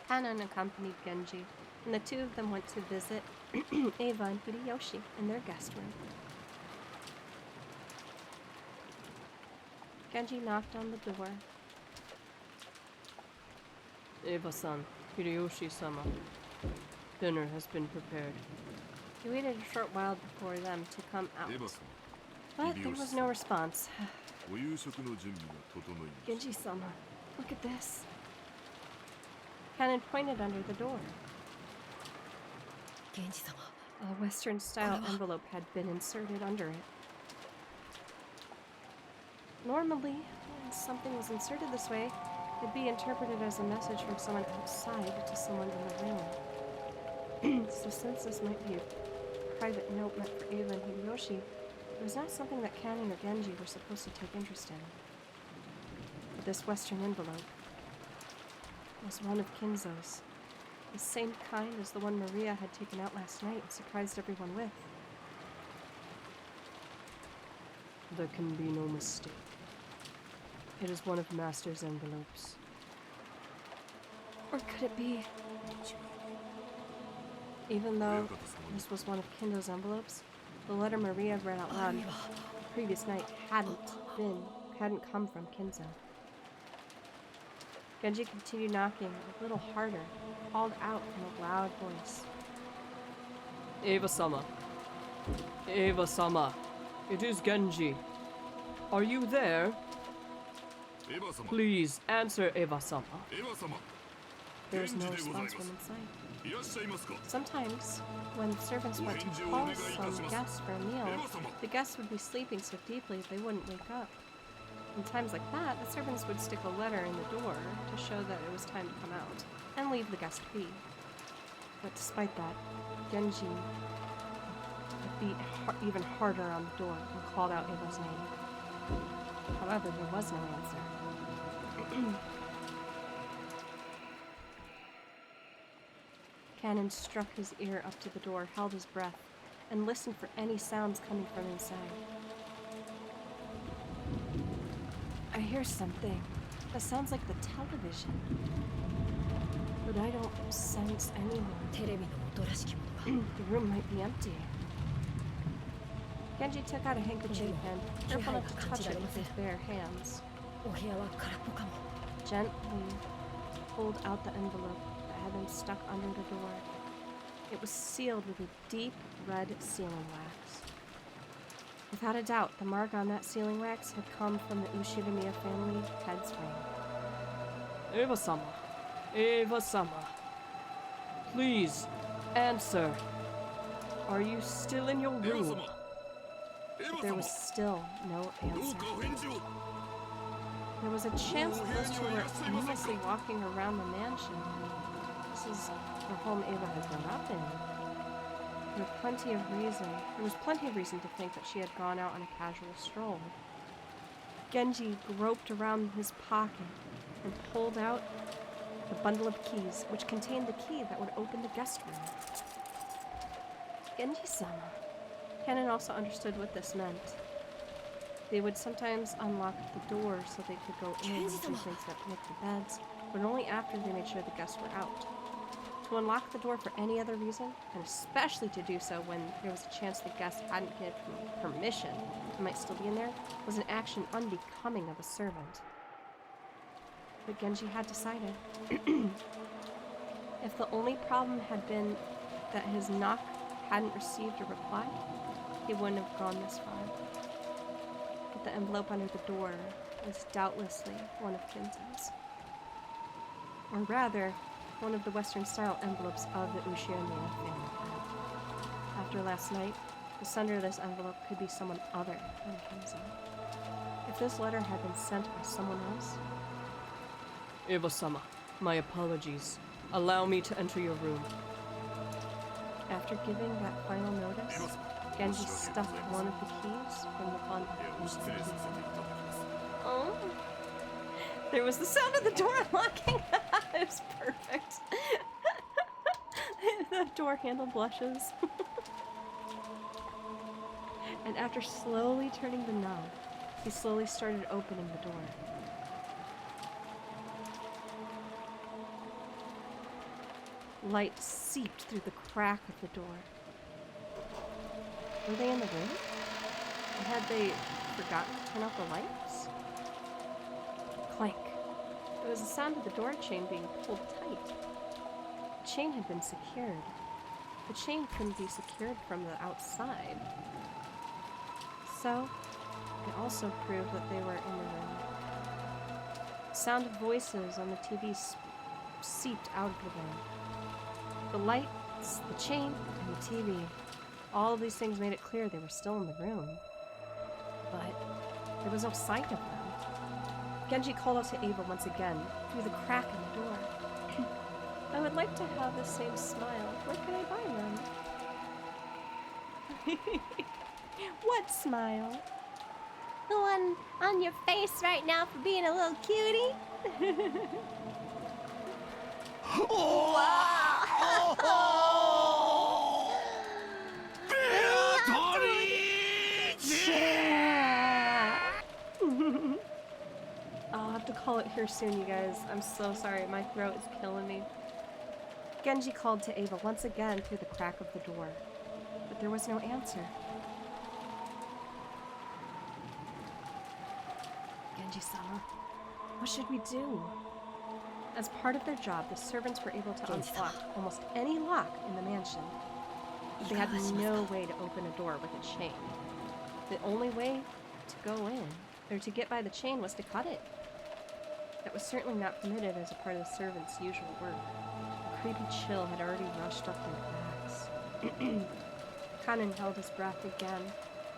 Kanan accompanied Genji, and the two of them went to visit Eva and Hideyoshi in their guest room. Genji knocked on the door. Eva-san, Hideyoshi-sama. Dinner has been prepared. He waited a short while before them to come out. But there was no response. Genji-sama, look at this. Kanan pointed under the door. Genji-sama. A Western-style envelope had been inserted under it. Normally, when something was inserted this way, it'd be interpreted as a message from someone outside to someone in the room. So since this might be a private note meant for Eva and Hideyoshi, it was not something that Kanan or Genji were supposed to take interest in. But this Western envelope was one of Kinzo's, the same kind as the one Maria had taken out last night and surprised everyone with. There can be no mistake. It is one of Master's envelopes. Or could it be? Even though this was one of Kinzo's envelopes, the letter Maria read out loud the previous night hadn't come from Kinzo. Genji continued knocking a little harder, called out in a loud voice. Eva-sama. Eva-sama. It is Genji. Are you there? Please answer, Eva-sama. There was no response from inside. Sometimes, when servants went to call some guests for a meal, the guests would be sleeping so deeply they wouldn't wake up. In times like that, the servants would stick a letter in the door to show that it was time to come out, and leave the guest be. But despite that, Genji beat even harder on the door and called out Eva's name. However, there was no answer. Kanan struck his ear up to the door, held his breath, and listened for any sounds coming from inside. I hear something that sounds like the television, but I don't sense anyone. The room might be empty. Genji took out a handkerchief and, careful not to touch it with his bare hands, gently pulled out the envelope that had been stuck under the door. It was sealed with a deep red sealing wax. Without a doubt, the mark on that sealing wax had come from the Ushidamiya family head's ring. Eva-sama. Eva-sama. Please, answer. Are you still in your room? But there was still no answer. There was a chance that those two were aimlessly walking around the mansion. This is the home Eva had grown up in. There was plenty of reason to think that she had gone out on a casual stroll. Genji groped around his pocket and pulled out the bundle of keys, which contained the key that would open the guest room. Genji-sama. Kanan also understood what this meant. They would sometimes unlock the door so they could go in and do things like make the beds, but only after they made sure the guests were out. To unlock the door for any other reason, and especially to do so when there was a chance the guest hadn't given permission and might still be in there, was an action unbecoming of a servant. But Genji had decided. If the only problem had been that his knock hadn't received a reply, he wouldn't have gone this far. But the envelope under the door was doubtlessly one of Kinzen's. Or rather, one of the Western-style envelopes of the Ushirimiya family. After last night, the sender of this envelope could be someone other than Kinzen. If this letter had been sent by someone else... Eva-sama, my apologies. Allow me to enter your room. After giving that final notice, Genji stuffed one of the keys from the bundle into the key. Oh. There was the sound of the door unlocking. It was perfect. The door handle blushes. And after slowly turning the knob, he slowly started opening the door. Light seeped through the crack of the door. Were they in the room? Or had they forgotten to turn off the lights? Clank. It was the sound of the door chain being pulled tight. The chain had been secured. The chain couldn't be secured from the outside. So, it also proved that they were in the room. The sound of voices on the TV seeped out of the room. The lights, the chain, and the TV. All of these things made it clear they were still in the room. But there was no sight of them. Genji called out to Ava once again, through the crack in the door. I would like to have the same smile. Where can I buy them? What smile? The one on your face right now for being a little cutie? I'll have to call it here soon, you guys. I'm so sorry. My throat is killing me. Genji called to Ava once again through the crack of the door, but there was no answer. Genji-sama, what should we do? As part of their job, the servants were able to unlock almost any lock in the mansion. But they had no way to open a door with a chain. The only way to go in, or to get by the chain, was to cut it. That was certainly not permitted as a part of the servants' usual work. A creepy chill had already rushed up their backs. Kanon held his breath again,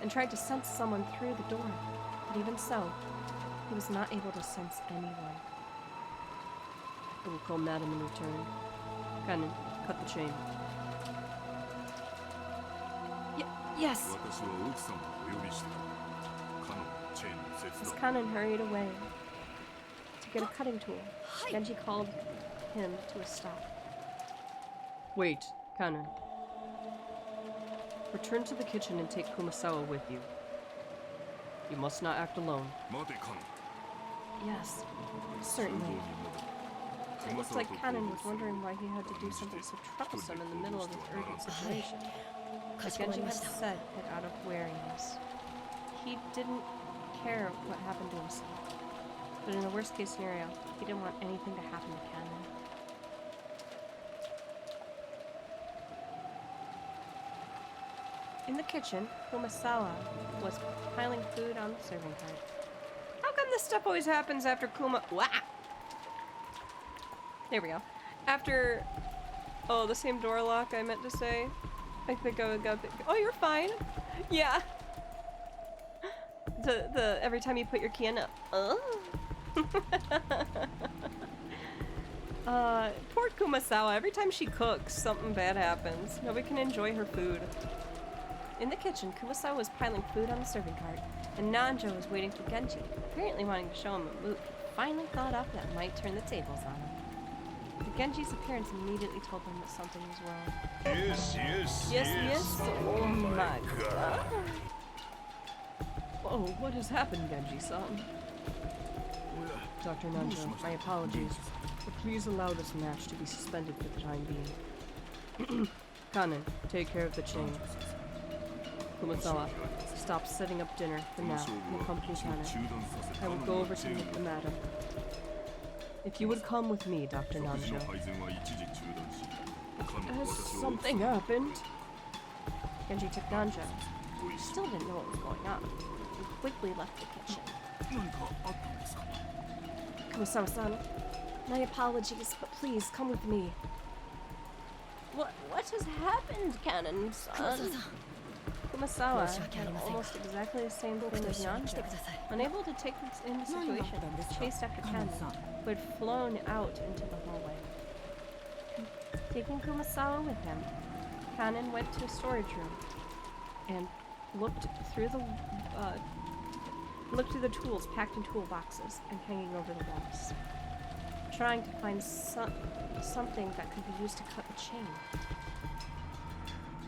and tried to sense someone through the door, but even so, he was not able to sense anyone. I will call Madam in return. Kanon, cut the chain. Yes! As Kanon hurried away to get a cutting tool, Genji called him to a stop. Wait, Kanon. Return to the kitchen and take Kumasawa with you. You must not act alone. Yes, certainly. It looked like Kanon was wondering why he had to do something so troublesome in the middle of this urgent situation. But Genji had said it out of wariness. He didn't care what happened to himself. But in the worst case scenario, he didn't want anything to happen to Kanon. In the kitchen, Kumasawa was piling food on the serving cart. How come this stuff always happens after Wah! There we go. After... Oh, the same door lock I meant to say. I think I got the... Oh, you're fine. Yeah. The every time you put your key in, poor Kumasawa. Every time she cooks, something bad happens. Nobody can enjoy her food. In the kitchen, Kumasawa was piling food on the serving cart, and Nanjo was waiting for Genji, apparently wanting to show him a move he finally thought up that might turn the tables on him. But Genji's appearance immediately told him that something was wrong. Yes. Oh my god. Oh, what has happened, Genji-san? Dr. Nanjo, my apologies. But please allow this match to be suspended for the time being. Kanen, take care of the chain. Kumasawa, stop setting up dinner for now and accompany Kanen. I will go over to meet the madam. If you would come with me, Dr. Nanjo. Has something happened? Genji took Nanjo. He still didn't know what was going on. He quickly left the kitchen. Kumasawa-san, my apologies, but please come with me. What has happened, Kanen-san? Kumasawa had almost exactly the same thing as Nanjo. Unable to take this in the situation, chased after Kanen, who had flown out into the hallway. Taking Kumasawa with him, Kanen went to a storage room and looked through the tools packed in toolboxes and hanging over the walls, trying to find something that could be used to cut the chain.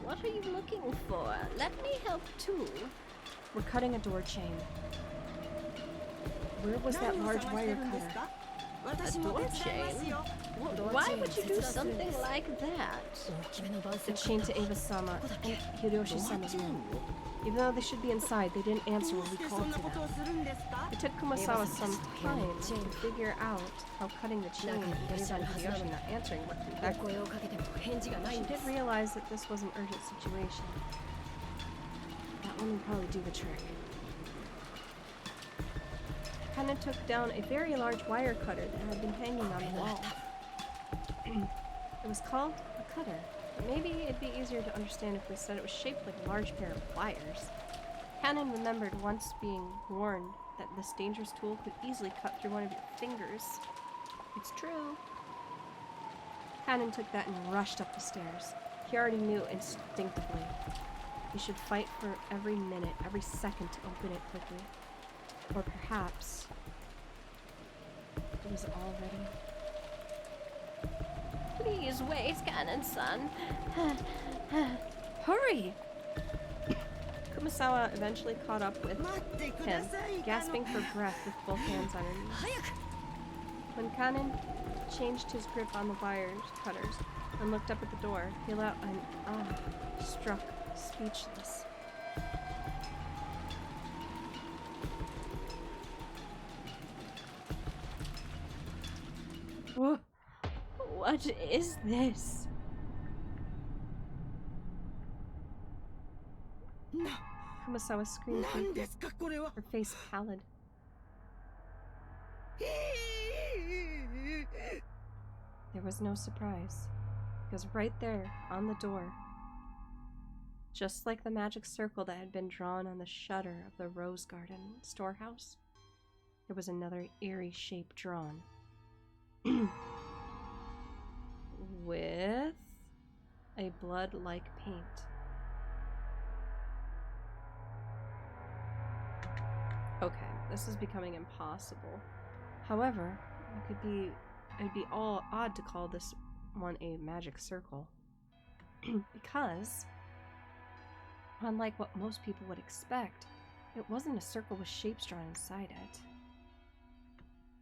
What are you looking for? Let me help too. We're cutting a door chain. Where was that large wire cutter? A door chain? Why would you do something like that? The chain to Eva-sama and Hiroshi-sama's room. Even though they should be inside, they didn't answer when we called to them. It took Kumasawa some time to figure out how cutting the chain with Eva and Hiroshi not answering worked effectively. She did realize that this was an urgent situation. That one would probably do the trick. Kanen took down a very large wire cutter that had been hanging on the wall. It was called a cutter, but maybe it'd be easier to understand if we said it was shaped like a large pair of pliers. Kanen remembered once being warned that this dangerous tool could easily cut through one of your fingers. It's true. Kanen took that and rushed up the stairs. He already knew instinctively. He should fight for every minute, every second to open it quickly. Or perhaps it was all ready. Please wait, Kanen-san. Hurry! Kumasawa eventually caught up with him, gasping for breath with both hands on her knees. When Kanen changed his grip on the wire cutters and looked up at the door, he let out an ah, struck speechless. What is this? Kumasawa screamed quickly, her face pallid. There was no surprise, because right there, on the door, just like the magic circle that had been drawn on the shutter of the Rose Garden storehouse, there was another eerie shape drawn. With a blood-like paint. Okay, this is becoming impossible. However, it'd be all odd to call this one a magic circle. Because, unlike what most people would expect, it wasn't a circle with shapes drawn inside it,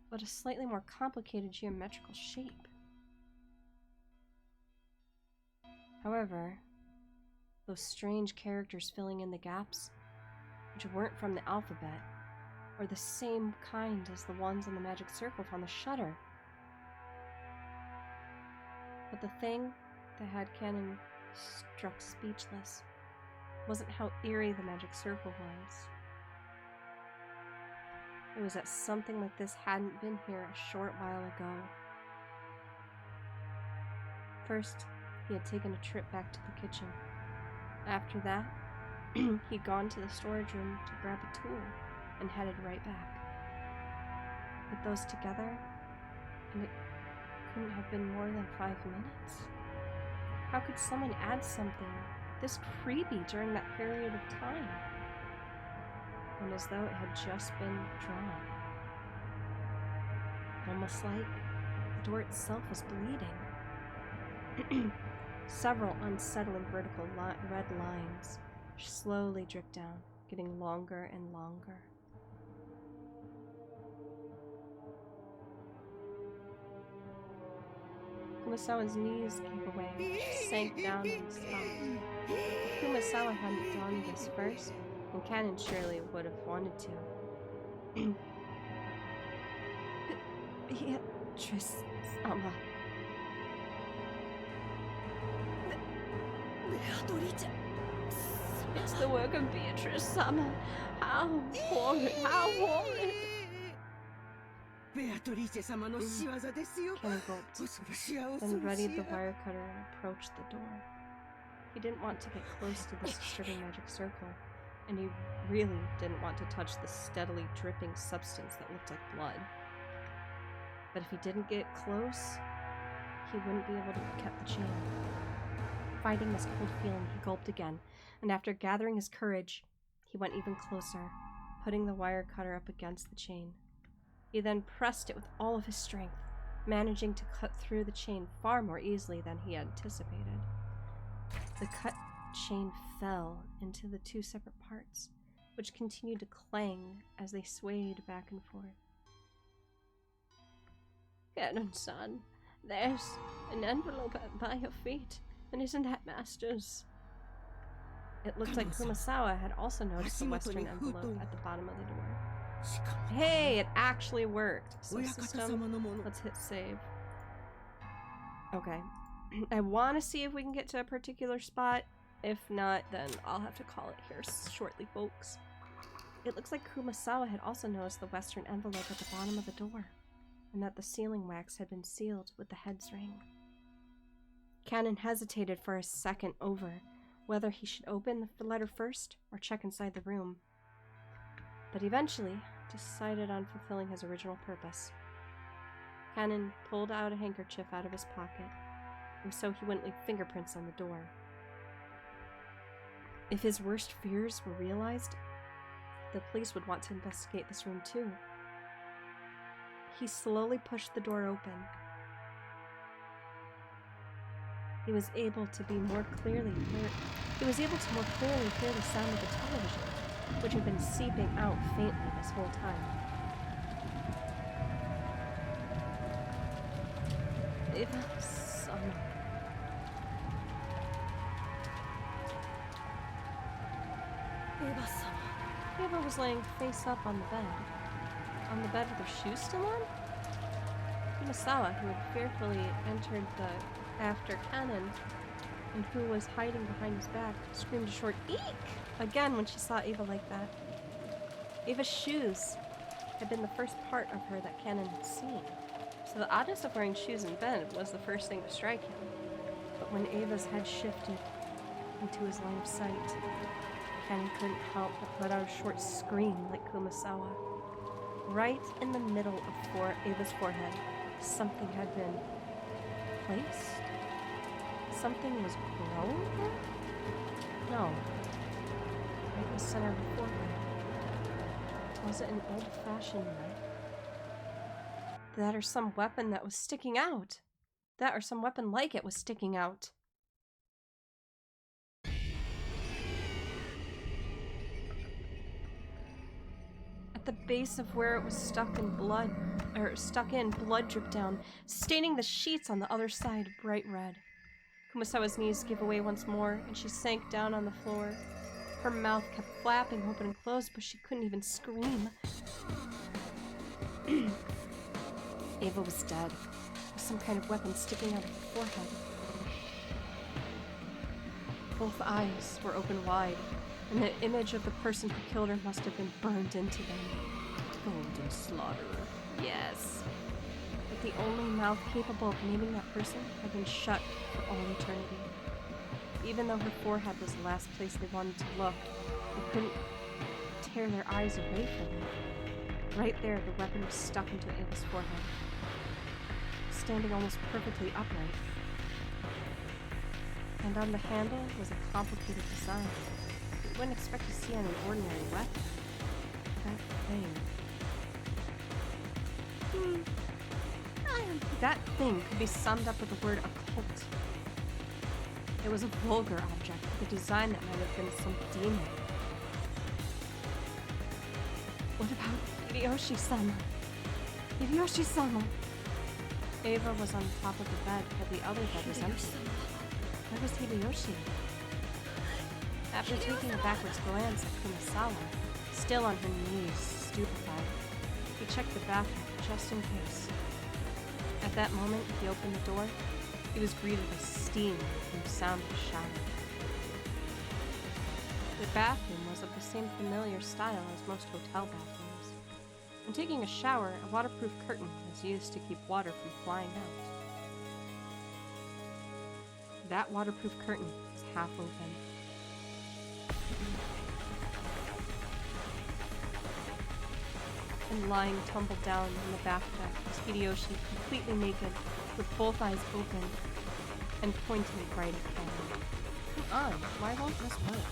but a slightly more complicated geometrical shape. However, those strange characters filling in the gaps, which weren't from the alphabet, were the same kind as the ones on the magic circle on the shutter. But the thing that had Kanen struck speechless wasn't how eerie the magic circle was. It was that something like this hadn't been here a short while ago. First, he had taken a trip back to the kitchen. After that, he'd gone to the storage room to grab a tool and headed right back. Put those together, and it couldn't have been more than 5 minutes. How could someone add something this creepy during that period of time? And as though it had just been drawn. Almost like the door itself was bleeding. Several unsettling vertical red lines slowly dripped down, getting longer and longer. Kumasawa's knees gave away. She sank down and stopped. If Kumasawa hadn't done this first, then Canon surely would have wanted to. Beatrice-sama. It's the work of Beatrice-sama. How horrid, how horrid. Canon gulped, then readied the wire cutter and approached the door. He didn't want to get close to this disturbing magic circle, and he really didn't want to touch the steadily dripping substance that looked like blood. But if he didn't get close, he wouldn't be able to cut the chain. Fighting this cold feeling, he gulped again, and after gathering his courage, he went even closer, putting the wire cutter up against the chain. He then pressed it with all of his strength, managing to cut through the chain far more easily than he anticipated. The cut chain fell into the two separate parts, which continued to clang as they swayed back and forth. Canon-san, there's an envelope by your feet, and isn't that Master's? It looked like Kumasawa had also noticed the western envelope at the bottom of the door. Hey, it actually worked. So system, let's hit save. Okay. I want to see if we can get to a particular spot. If not, then I'll have to call it here shortly, folks. It looks like Kumasawa had also noticed the western envelope at the bottom of the door, and that the sealing wax had been sealed with the head's ring. Canon hesitated for a second over whether he should open the letter first or check inside the room, but eventually decided on fulfilling his original purpose. Canon pulled out a handkerchief out of his pocket, and so he wouldn't leave fingerprints on the door. If his worst fears were realized, the police would want to investigate this room too. He slowly pushed the door open. He was able to more clearly hear the sound of the television, which had been seeping out faintly this whole time. Eva-sama. Eva was laying face up on the bed. On the bed with her shoes still on? Kumasawa, who had fearfully entered after Canon, and who was hiding behind his back, screamed a short "Eek!" again when she saw Eva like that. Eva's shoes had been the first part of her that Canon had seen, so the oddness of wearing shoes in bed was the first thing to strike him. But when Eva's head shifted into his line of sight, Canon couldn't help but let out a short scream like Kumasawa. Right in the middle of Eva's forehead, something had been placed? Something was grown there? No. Right in the center of the forehead. Was it an old-fashioned knife? That or some weapon that was sticking out. That or some weapon like it was sticking out. At the base of where it was stuck in, blood dripped down, staining the sheets on the other side bright red. Kumasawa's knees gave away once more, and she sank down on the floor. Her mouth kept flapping open and closed, but she couldn't even scream. Eva was dead, with some kind of weapon sticking out of her forehead. Both eyes were open wide, and the image of the person who killed her must have been burned into them. Golden slaughterer. Yes. But the only mouth capable of naming that person had been shut for all eternity. Even though her forehead was the last place they wanted to look, they couldn't tear their eyes away from it. Right there, the weapon was stuck into Ava's forehead, standing almost perfectly upright. And on the handle was a complicated design. You wouldn't expect to see on an ordinary weapon. That thing. That thing could be summed up with the word occult. It was a vulgar object with a design that might have been some demon. What about Hideyoshi-sama? Hideyoshi-sama! Ava was on top of the bed, but the other bed was empty. Where was Hideyoshi? After taking a backwards glance at Kumasawa, still on her knees, stupefied, he checked the bathroom just in case. At that moment, he opened the door. He was greeted by steam from the sound of a shower. The bathroom was of the same familiar style as most hotel bathrooms. When taking a shower, a waterproof curtain was used to keep water from flying out. That waterproof curtain was half open. And lying tumbled down in the bathtub was Hideyoshi, completely naked, with both eyes open, and pointing right at Ken. Come on, why won't this work?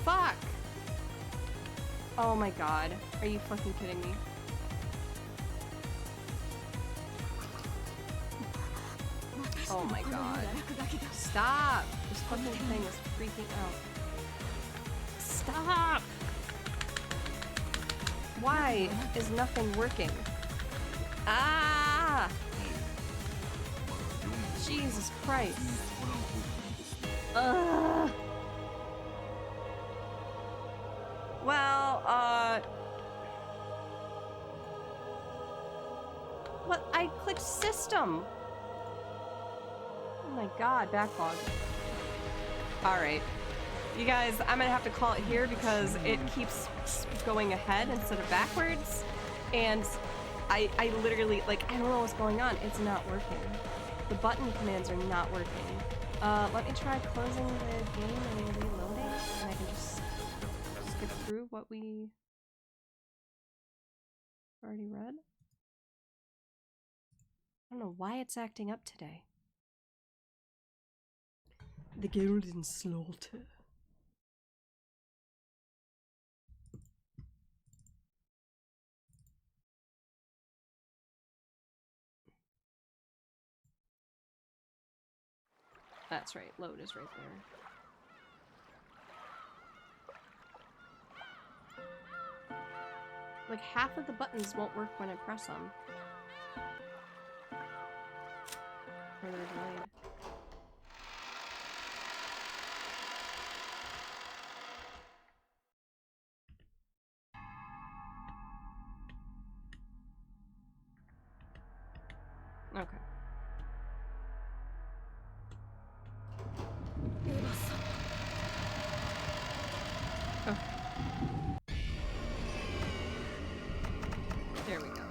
Fuck! Oh my god, are you fucking kidding me? Oh my god. Stop! This fucking thing is freaking out. Stop! Why is nothing working? Ah! Jesus Christ. Ugh. Well, what? I clicked system. Oh my god, backlog. Alright. You guys, I'm gonna have to call it here because it keeps going ahead instead of backwards. And I literally, like, I don't know what's going on. It's not working. The button commands are not working. Let me try closing the game and reloading, and I can just skip through what we already read. I don't know why it's acting up today. The Golden Slaughter. That's right, load is right there. Like, half of the buttons won't work when I press them. Or they're delayed. Okay. Okay. There we go.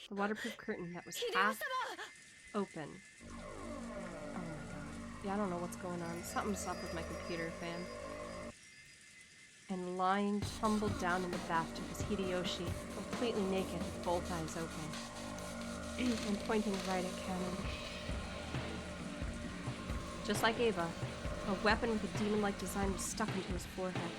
The waterproof curtain that was half open. Oh my god. Yeah, I don't know what's going on. Something's up with my computer, fan. And lying tumbled down in the bathtub was Hideyoshi, completely naked, with both eyes open. And pointing right at Cannon. Just like Ava, a weapon with a demon-like design was stuck into his forehead.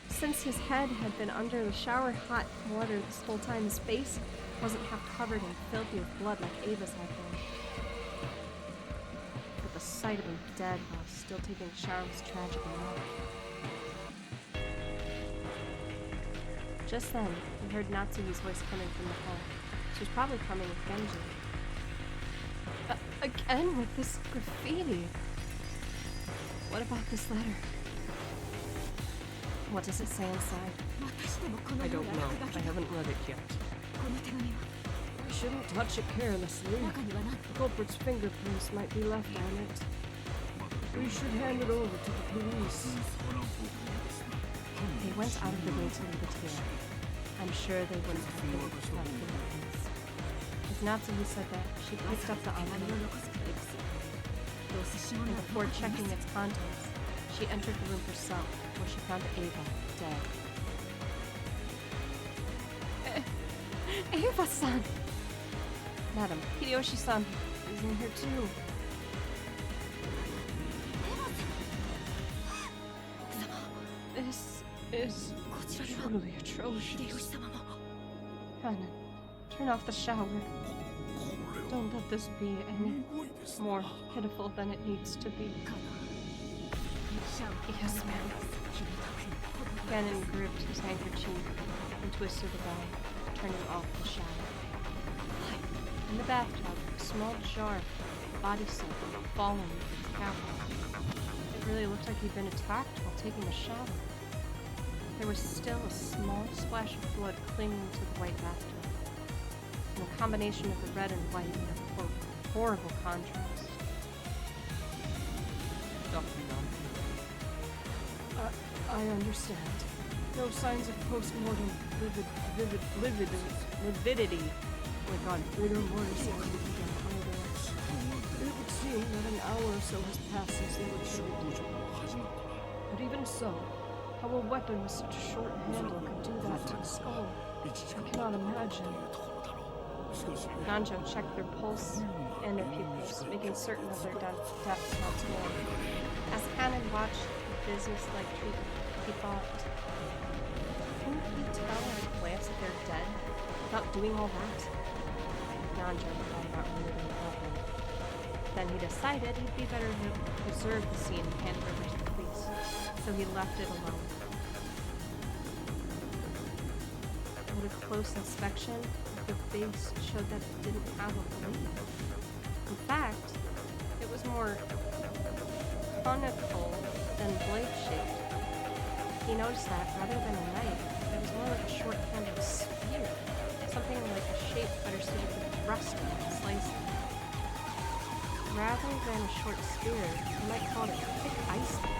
Since his head had been under the shower hot water this whole time, his face wasn't half covered and filthy with blood like Ava's had been. But the sight of him dead while still taking a shower was tragic enough. Just then, he heard Natsuhi's voice coming from the hall. She was probably coming with Genji. Again with this graffiti. What about this letter? What does it say inside? I don't know. I haven't read it yet. I shouldn't touch it carelessly. The culprit's fingerprints might be left on it. We should hand it over to the police. They went out of the way to leave it here. I'm sure they wouldn't have been left fingerprints. As Natsuhi said that, she picked up the envelope. And before checking its contents, she entered the room herself, where she found Ava dead. Ava-san! Madam, Hideyoshi-san is in here too. This is truly atrocious. Kanon, turn off the shower. Don't let this be any more pitiful than it needs to be. Yes, ma'am. Kanon gripped his handkerchief and twisted the bag, turning off the shower. In the bathtub, a small jar of body soap fallen with its cap off. It really looked like he'd been attacked while taking a shower. There was still a small splash of blood clinging to the white bathtub, and the combination of the red and white made a horrible contrast. I understand. No signs of post-mortem lividity. Oh my god, rigor mortis again either. It would seem that an hour or so has passed since they were killed. But even so, how a weapon with such a short handle could do that to the skull, I cannot imagine. Nanjo checked their pulse and their pupils, making certain of their depth once more. As Kanon watched the business-like treatment, he thought, couldn't he tell at a glance that they're dead without doing all that? Nanjo thought about removing the weapon. Then he decided it'd be better to preserve the scene and hand it over to the police, so he left it alone. With a close inspection, the face showed that it didn't have a blade. In fact, it was more conical than blade-shaped. He noticed that, rather than a knife, it was more like a short-handled spear, something like a shape better suited for thrusting and slicing. Rather than a short spear, you might call it a thick ice pick.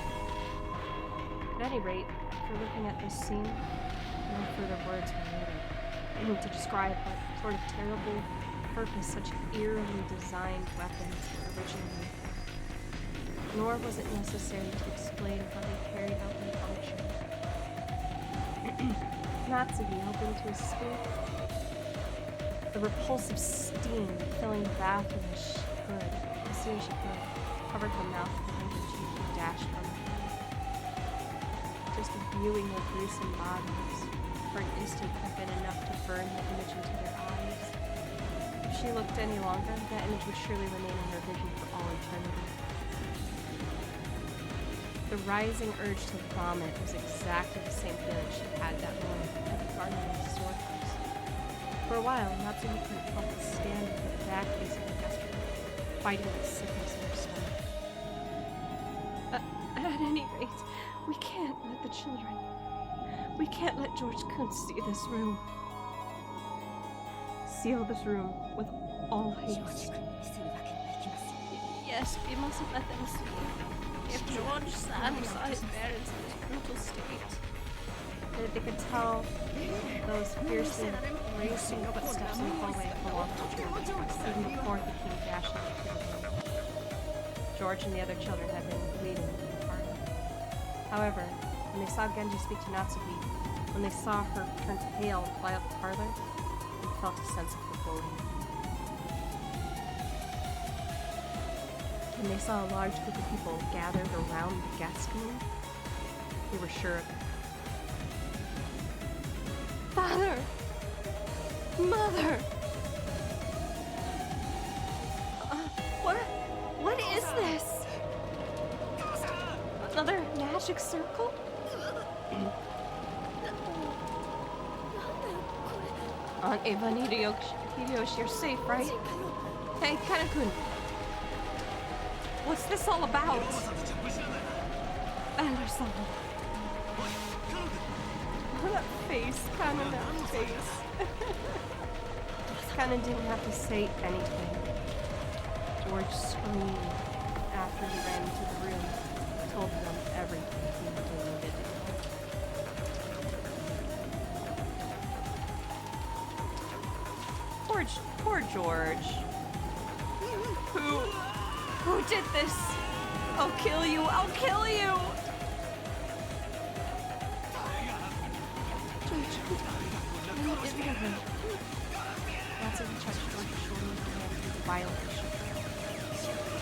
At any rate, after looking at this scene, no further words were needed to describe what sort of terrible purpose such eerily designed weapons were originally for. Nor was it necessary to explain how they carried out their function. Natsuki, hoping to escape the repulsive steam filling the bathroom as soon as she could, covered her mouth with a handkerchief and dashed from it. Just viewing their gruesome bodies for an instant had been enough to burn the image into their eyes. If she looked any longer, that image would surely remain in her vision for all eternity. The rising urge to vomit was exactly the same feeling she had that morning at the Garden storehouse. For a while, Natsuki couldn't help but stand with her back facing the restaurant, fighting the sickness in her stomach. At any rate, we can't let the children... We can't let George-kun see this room. Seal this room with all haste. Yes, we mustn't let them see. If George-san saw his parents in this brutal state, they could tell those fiercely racing footsteps in the hallway belonged to George, even before he came dashing into the room. George and the other children had been bleeding in the parlor. However, when they saw Genji speak to Natsuki, when they saw her turn pale and fly out the parlor, they felt a sense of foreboding. When they saw a large group of people gathered around the guest room, they were sure of it. Father! Mother! What is this? Another magic circle? Aunt Ava and Hideyoshi, you're safe, right? Hey, Kana-kun! What's this all about? Anderson. That face, Kana, that face. Kana didn't have to say anything. George screamed after he ran into the room, told them everything he needed to know. Poor George. Who did this? I'll kill you! I'll kill you! George, is it okay? That's when he touched George's shoulder with her hand violently.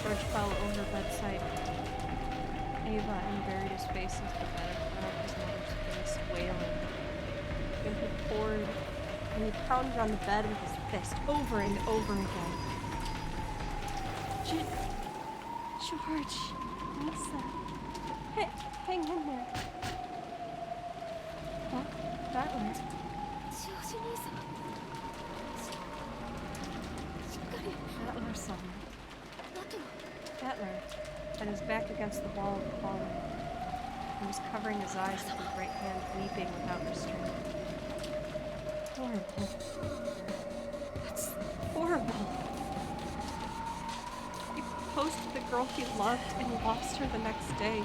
George fell over bedside. Ava buried his face into the bed in front of his mother's face, wailing. Then he poured and he pounded on the bed with his fist over and over again. George, Lisa, hang in there. Huh? That one. sunlight. Battler had his back against the wall of the hallway. He was covering his eyes with his right hand, weeping without restraint. Horrible. That's horrible. He proposed to the girl he loved and lost her the next day.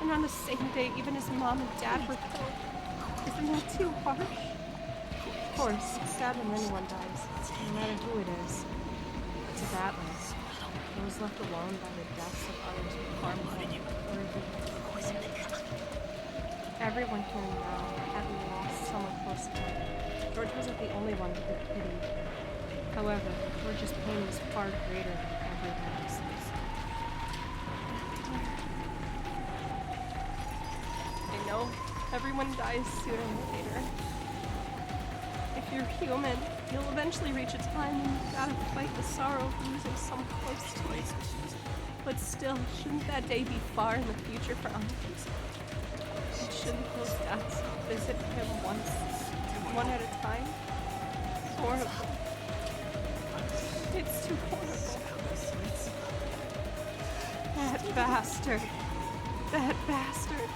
And on the same day, even his mom and dad were killed. Isn't that too harsh? Of course, it's sad when anyone dies, no matter who it is. It's a battler. Those left alone by the deaths of others with harmful or evil. Everyone here now had lost someone close to him. George wasn't the only one who could pity. However, George's pain was far greater than everyone else's. I know, everyone dies sooner or later. If you're human, you'll eventually reach a time when you've gotta fight the sorrow of losing someone close to you. But still, shouldn't that day be far in the future for us? And shouldn't those deaths visit him once, one at a time? It's horrible. It's too horrible. That bastard. That bastard.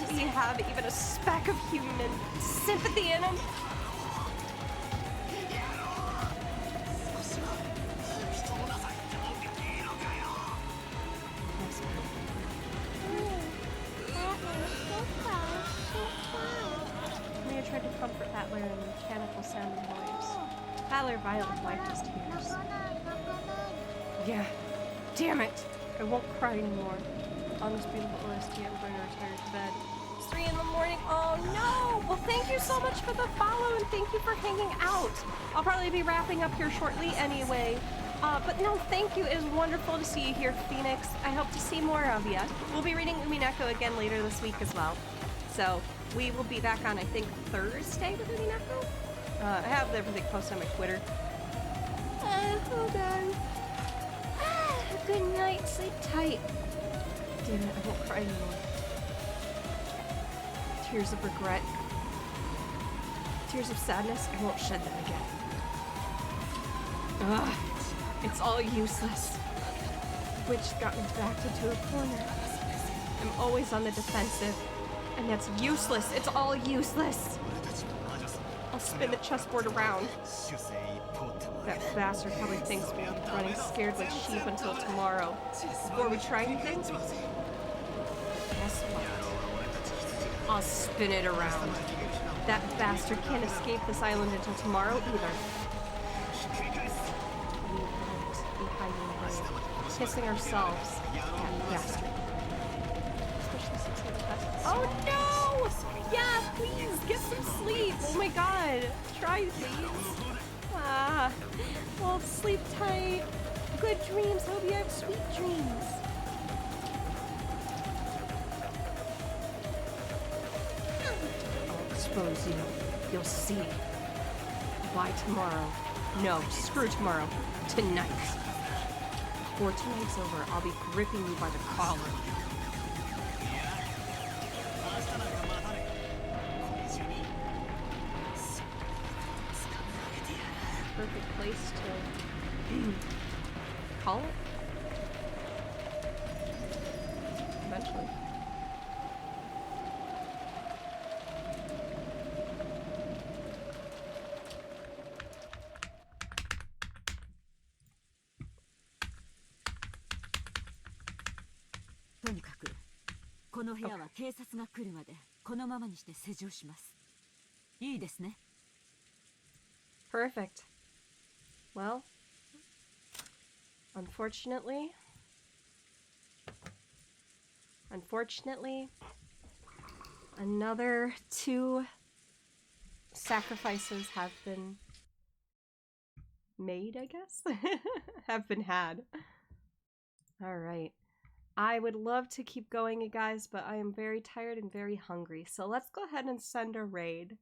Does he have even a speck of human sympathy in him? Mia tried to comfort Battler in mechanical sounding voice. Battler violently wiped his tears. Yeah, damn it! I won't cry anymore. On this beautiful OST, I'm going to retire to bed. It's 3 in the morning. Oh no! Well, thank you so much for the follow and thank you for hanging out. I'll probably be wrapping up here shortly anyway. But no, thank you. It is wonderful to see you here, Phoenix. I hope to see more of you. We'll be reading Umineko again later this week as well. So we will be back on, I think, Thursday with Umineko. I have everything posted on my Twitter. Hold on. Good night. Sleep tight. Damn it, I won't cry anymore. Tears of regret. Tears of sadness. I won't shed them again. Ugh. It's all useless. Witch got me backed into a corner. I'm always on the defensive. And that's useless. It's all useless. I'll spin the chessboard around. That bastard probably thinks we'll be running scared like sheep until tomorrow. Before we try anything? Guess what? I'll spin it around. That bastard can't escape this island until tomorrow either. We went behind the rain, kissing ourselves. That bastard. Especially since we're the best. Oh no! Yeah, please, get some sleep. Oh my god. Try, please. Well, sleep tight. Good dreams. Hope you have sweet dreams. I'll expose you. You'll see. By tomorrow. No, screw tomorrow. Tonight. Before tonight's over, I'll be gripping you by the collar. Perfect place to call it. Eventually.とにかくこの部屋は警察が来るまでこのままにして施錠します。いいですね。Perfect. Well, unfortunately, another 2 sacrifices have been made, I guess? Have been had. Alright. I would love to keep going, you guys, but I am very tired and very hungry. So let's go ahead and send a raid.